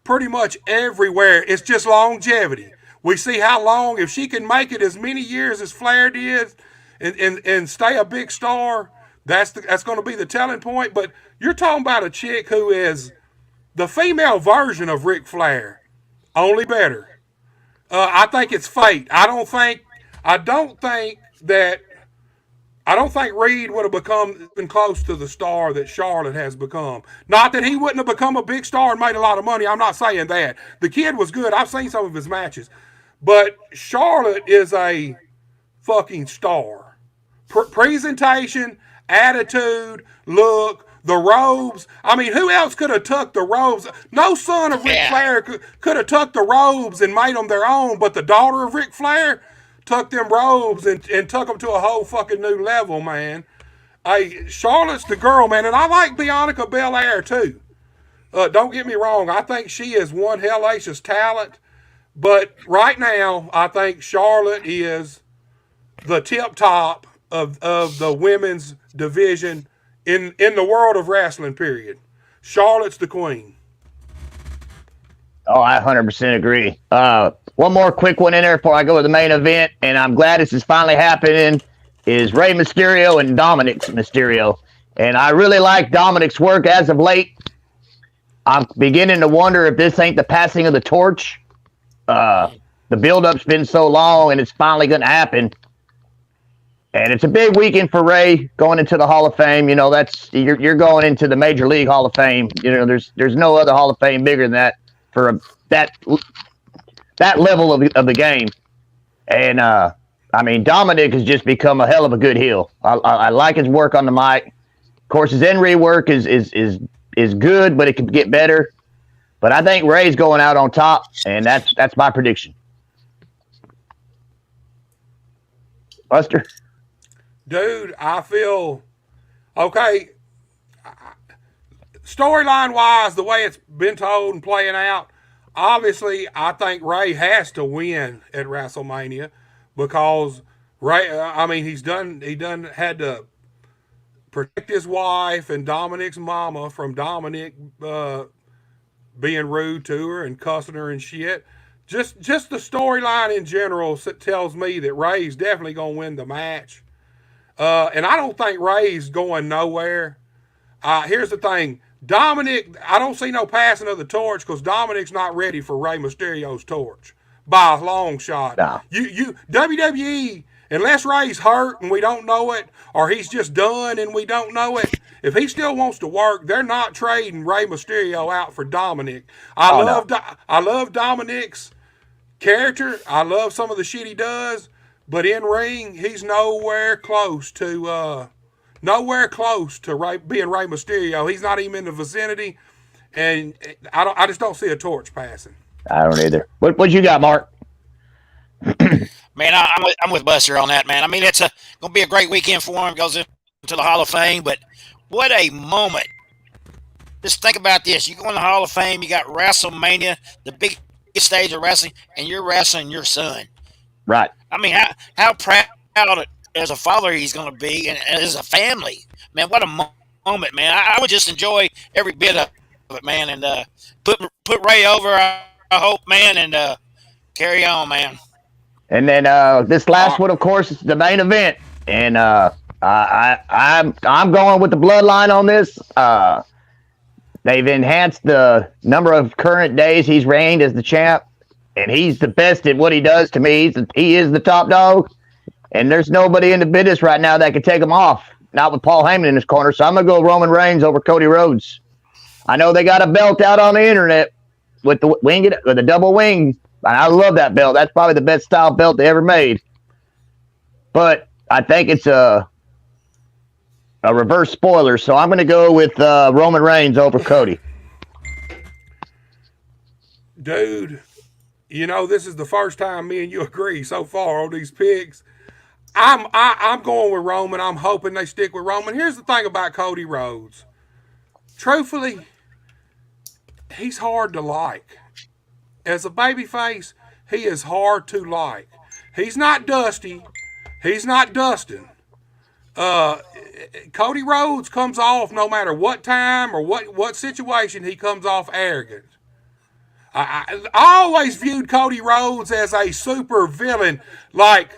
pretty much everywhere. It's just longevity. We see how long, if she can make it as many years as Flair did and stay a big star, that's going to be the telling point. But you're talking about a chick who is the female version of Ric Flair. Only better. I think it's fate. I don't think that. I don't think Reed would have become even close to the star that Charlotte has become. Not that he wouldn't have become a big star and made a lot of money. I'm not saying that. The kid was good. I've seen some of his matches. But Charlotte is a fucking star. Presentation, attitude, look, the robes. I mean, who else could have took the robes? No son of Ric Yeah. Flair could have took the robes and made them their own, but the daughter of Ric Flair took them robes and took them to a whole fucking new level, man. Hey, Charlotte's the girl, man, and I like Bianca Belair too. Don't get me wrong, I think she is one hellacious talent, but right now, I think Charlotte is the tip top of the women's division in the world of wrestling, period. Charlotte's the queen. Oh, I 100% agree. One more quick one in there before I go to the main event, and I'm glad this is finally happening, is Rey Mysterio and Dominic Mysterio. And I really like Dominic's work as of late. I'm beginning to wonder if this ain't the passing of the torch. The build-up's been so long, and it's finally going to happen. And it's a big weekend for Ray going into the Hall of Fame. You know, that's you're going into the Major League Hall of Fame. You know, there's no other Hall of Fame bigger than that for that level of the game. And I mean, Dominic has just become a hell of a good heel. I like his work on the mic. Of course, his in-ring work is good, but it could get better. But I think Ray's going out on top, and that's my prediction. Buster? Dude, I feel okay. Storyline wise, the way it's been told and playing out, obviously, I think Ray has to win at WrestleMania because Ray. I mean, he done had to protect his wife and Dominic's mama from Dominic being rude to her and cussing her and shit. Just the storyline in general tells me that Ray's definitely gonna win the match. And I don't think Ray's going nowhere. Here's the thing. Dominic, I don't see no passing of the torch because Dominic's not ready for Rey Mysterio's torch by a long shot. No. You WWE, unless Ray's hurt and we don't know it, or he's just done and we don't know it, if he still wants to work, they're not trading Rey Mysterio out for Dominic. I love Dominic's character. I love some of the shit he does. But in ring, he's nowhere close to being Rey Mysterio. He's not even in the vicinity, and I just don't see a torch passing. I don't either. What you got, Mark? Man, I'm with Buster on that, man. I mean, it's gonna be a great weekend for him. Goes into the Hall of Fame, but what a moment! Just think about this: you go in the Hall of Fame, you got WrestleMania, the biggest stage of wrestling, and you're wrestling your son. Right. I mean, how proud as a father he's going to be, and as a family, man. What a moment, man! I would just enjoy every bit of it, man, and put Ray over. I hope, man, and carry on, man. And then this last one, of course, is the main event, and I'm going with the bloodline on this. They've enhanced the number of current days he's reigned as the champ, and he's the best at what he does. To me, he is the top dog, and there's nobody in the business right now that can take him off. Not with Paul Heyman in his corner, so I'm gonna go Roman Reigns over Cody Rhodes. I know they got a belt out on the internet with the double wing, and I love that belt. That's probably the best style belt they ever made. But I think it's a reverse spoiler, so I'm gonna go with Roman Reigns over Cody. Dude, you know, this is the first time me and you agree so far on these picks. I'm going with Roman. I'm hoping they stick with Roman. Here's the thing about Cody Rhodes. Truthfully, he's hard to like. As a babyface, he is hard to like. He's not Dusty. He's not Dustin. Cody Rhodes comes off no matter what time or what situation, he comes off arrogant. I always viewed Cody Rhodes as a super villain. Like,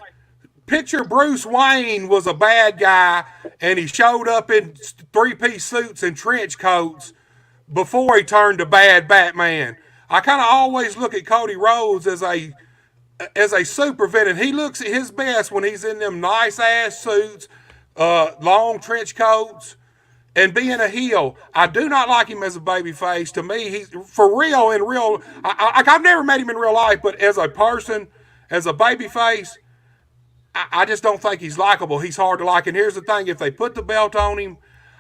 picture Bruce Wayne was a bad guy and he showed up in three-piece suits and trench coats before he turned to bad Batman. I kind of always look at Cody Rhodes as a super villain. He looks at his best when he's in them nice ass suits, long trench coats, and being a heel. I do not like him as a baby face. To me, he's for real in real. I've never met him in real life, but as a person, as a baby face, I just don't think he's likable. He's hard to like. And here's the thing: if they put the belt on him,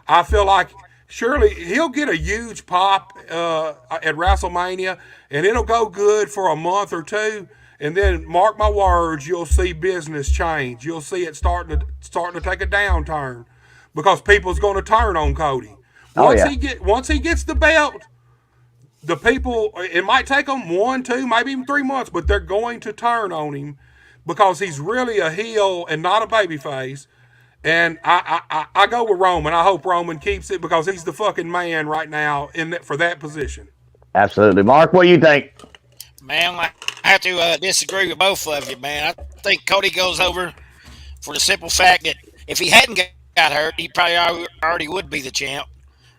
I feel like surely he'll get a huge pop at WrestleMania, and it'll go good for a month or two. And then, mark my words, you'll see business change. You'll see it starting to take a downturn because people's going to turn on Cody. Oh yeah. Once he gets the belt, the people, it might take them 1, 2, maybe even 3 months, but they're going to turn on him because he's really a heel and not a babyface. And I go with Roman. I hope Roman keeps it because he's the fucking man right now for that position. Absolutely. Mark, what do you think? Man, I have to disagree with both of you, man. I think Cody goes over for the simple fact that if he hadn't got hurt, he probably already would be the champ.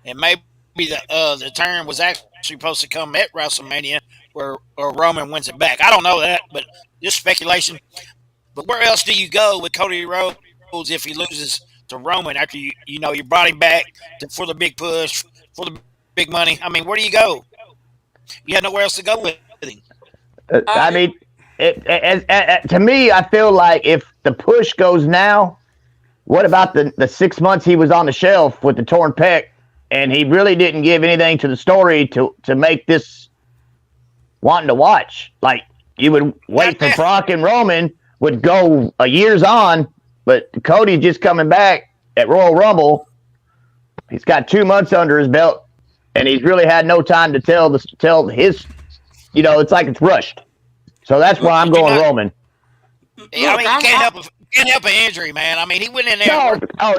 And maybe the turn was actually supposed to come at WrestleMania where Roman wins it back. I don't know that, but just speculation. But where else do you go with Cody Rhodes if he loses to Roman after you brought him back for the big push, for the big money? I mean, where do you go? You had nowhere else to go with him. I mean, to me, I feel like if the push goes now, what about the 6 months he was on the shelf with the torn pec, and he really didn't give anything to the story to make this wanting to watch? Like, you would wait for Brock and Roman would go a year's on, but Cody's just coming back at Royal Rumble. He's got 2 months under his belt, and he's really had no time to tell his. It's like it's rushed. So that's why I'm going Roman. Yeah, I mean, you can't help an injury, man. I mean, he went in there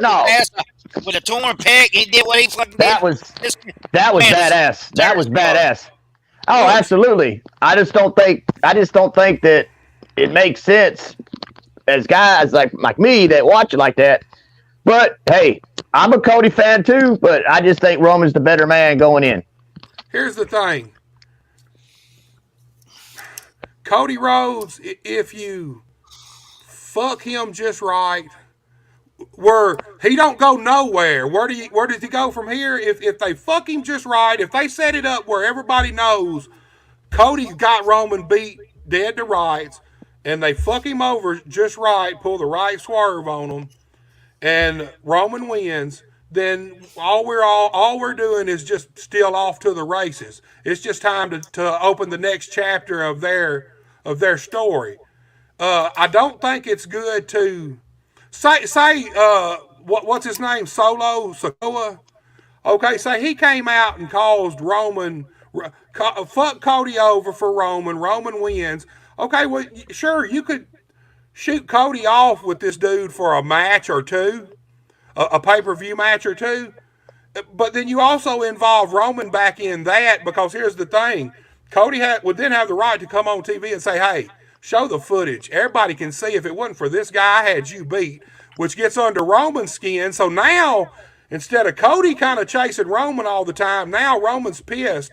no. with a torn pec. He did what he fucking did. That was badass. That was badass. Oh, absolutely. I just don't think that it makes sense as guys like me that watch it like that. But hey, I'm a Cody fan too, but I just think Roman's the better man going in. Here's the thing. Cody Rhodes, if you fuck him just right, where he don't go nowhere. Where does he go from here? If they fuck him just right, if they set it up where everybody knows Cody's got Roman beat dead to rights, and they fuck him over just right, pull the right swerve on him, and Roman wins, then all we're doing is just still off to the races. It's just time to open the next chapter of their story. I don't think it's good to say what's his name, Solo Sikoa. Okay, say he came out and caused Roman fuck Cody over for Roman. Roman wins. Okay, well, sure, you could shoot Cody off with this dude for a match or two, a pay-per-view match or two. But then you also involve Roman back in that because here's the thing. Cody would then have the right to come on TV and say, hey, show the footage. Everybody can see if it wasn't for this guy, I had you beat, which gets under Roman's skin. So now, instead of Cody kind of chasing Roman all the time, now Roman's pissed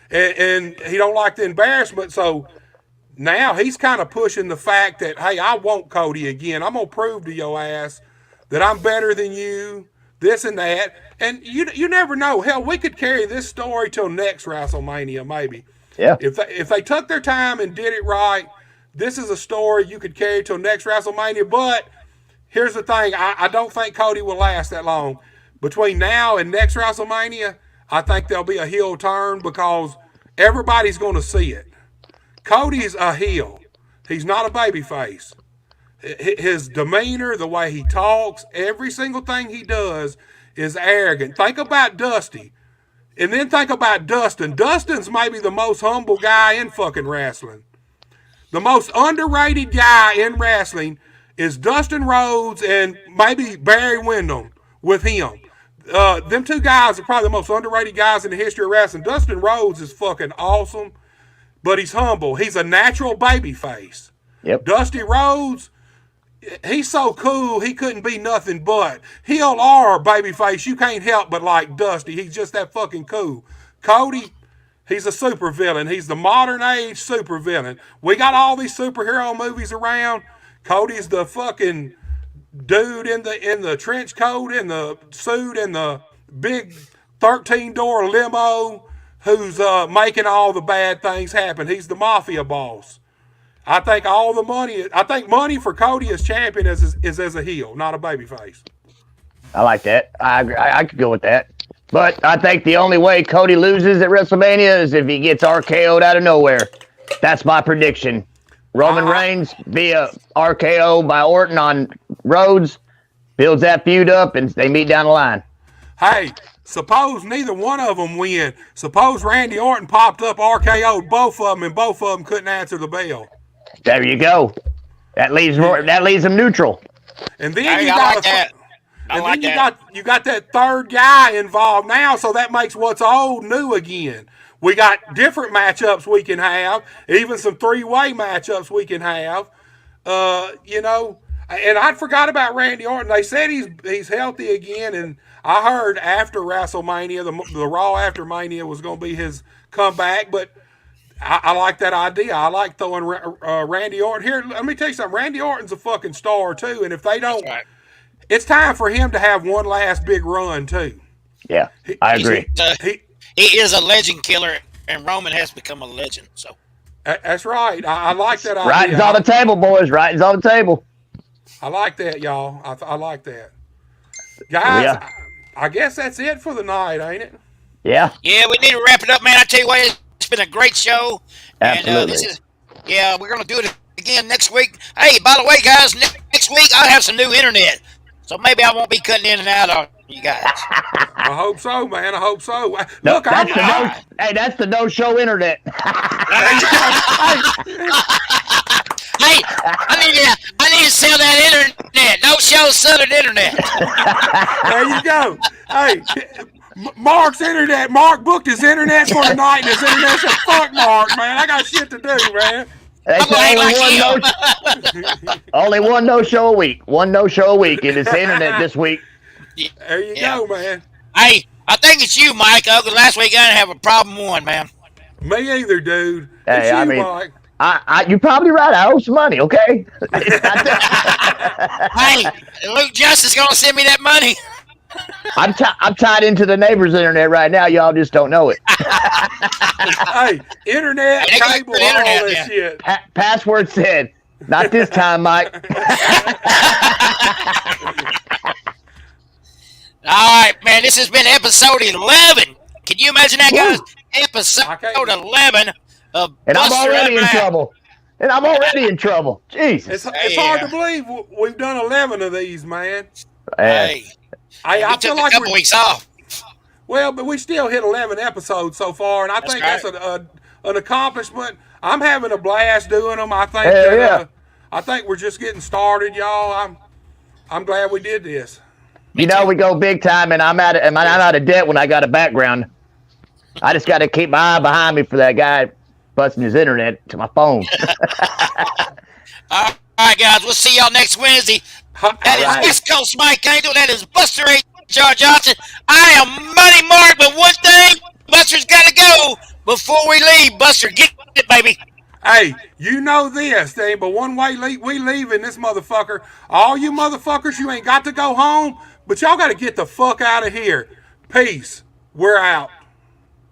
and he don't like the embarrassment. So now he's kind of pushing the fact that, hey, I want Cody again. I'm going to prove to your ass that I'm better than you, this and that. And you never know. Hell, we could carry this story till next WrestleMania, maybe. Yeah. If they took their time and did it right, this is a story you could carry till next WrestleMania. But here's the thing. I don't think Cody will last that long. Between now and next WrestleMania, I think there'll be a heel turn because everybody's going to see it. Cody's a heel. He's not a babyface. His demeanor, the way he talks, every single thing he does is arrogant. Think about Dusty. And then think about Dustin. Dustin's maybe the most humble guy in fucking wrestling. The most underrated guy in wrestling is Dustin Rhodes and maybe Barry Windham with him. Them two guys are probably the most underrated guys in the history of wrestling. Dustin Rhodes is fucking awesome, but he's humble. He's a natural baby face. Yep. Dusty Rhodes, he's so cool, he couldn't be nothing but. Heel or babyface, you can't help but like Dusty. He's just that fucking cool. Cody, He's a supervillain. He's the modern age supervillain. We got all these superhero movies around. Cody's the fucking dude in the trench coat and the suit and the big 13-door limo who's making all the bad things happen. He's the mafia boss. I think all the money. I think money for Cody as champion is as a heel, not a babyface. I like that. I agree. I could go with that. But I think the only way Cody loses at WrestleMania is if he gets RKO'd out of nowhere. That's my prediction. Roman Reigns via RKO by Orton on Rhodes builds that feud up, and they meet down the line. Hey, suppose neither one of them win. Suppose Randy Orton popped up, RKO'd both of them, and both of them couldn't answer the bell. There you go. That leaves them neutral. And then Hey, you I got like that. and then you got that third guy involved now, so that makes what's old new again. We got different matchups we can have, even some three-way matchups we can have. You know, and I forgot about Randy Orton. They said he's healthy again, and I heard after WrestleMania, the Raw after Mania was going to be his comeback. But I like that idea. I like throwing Randy Orton here. Let me tell you something. Randy Orton's a fucking star too, and if they don't, it's time for him to have one last big run too. Yeah, I agree. He is a legend killer, and Roman has become a legend. So that's right. I like that idea. Writing's on the table, boys. Writing's on the table. I like that, y'all. I like that. Guys, Yeah. I guess that's it for the night, ain't it? Yeah, yeah, we need to wrap it up, man. I tell you what, it's been a great show. absolutely. And we're gonna do it again next week. Hey, by the way, guys, next week I'll have some new internet, so maybe I won't be cutting in and out on you guys. I hope so, man. I hope so. No, Look, that's the no-show internet. Hey, I need to sell that internet. No show Southern internet. there you go. Hey, Mark's internet. Mark booked his internet for the night, and his internet said, "Fuck Mark, man. I got shit to do, man." That's only one no-show a week. One no-show a week, and it's the internet this week. There you go, man. Hey, I think it's you, Mike. Because last week I didn't have a problem one, man. Me either, dude. Hey, It's I you, mean- Mike. You're probably right. I owe some money, okay? Hey, Luke Justice gonna send me that money. I'm tied into the neighbor's internet right now. Y'all just don't know it. Hey, internet, Hey, they got cable, good all internet that now. shit. Password said, not this time, Mike. All right, man. This has been episode 11. Can you imagine that, guys? Episode I can't- 11 of And I'm Buster already in Unwrapped. trouble. Jesus. It's hard to believe we've done 11 of these, man. Hey, I we feel took a like couple weeks off. well, but we still hit 11 episodes so far, and I think right. that's an accomplishment. I'm having a blast doing them. I think Hell yeah. I think we're just getting started, y'all. I'm glad we did this. You know, we go big time, and I'm out of debt when I got a background. I just got to keep my eye behind me for that guy busting his internet to my phone. All right, guys. We'll see y'all next Wednesday. That is right. West Coast Mike Angel. That is Buster H.R. Johnson. I am Money Mark, but one thing, Buster's got to go before we leave. Buster, get it, baby. Hey, you know this, thing, but one way we leaving this motherfucker. All you motherfuckers, you ain't got to go home, but y'all got to get the fuck out of here. Peace. We're out.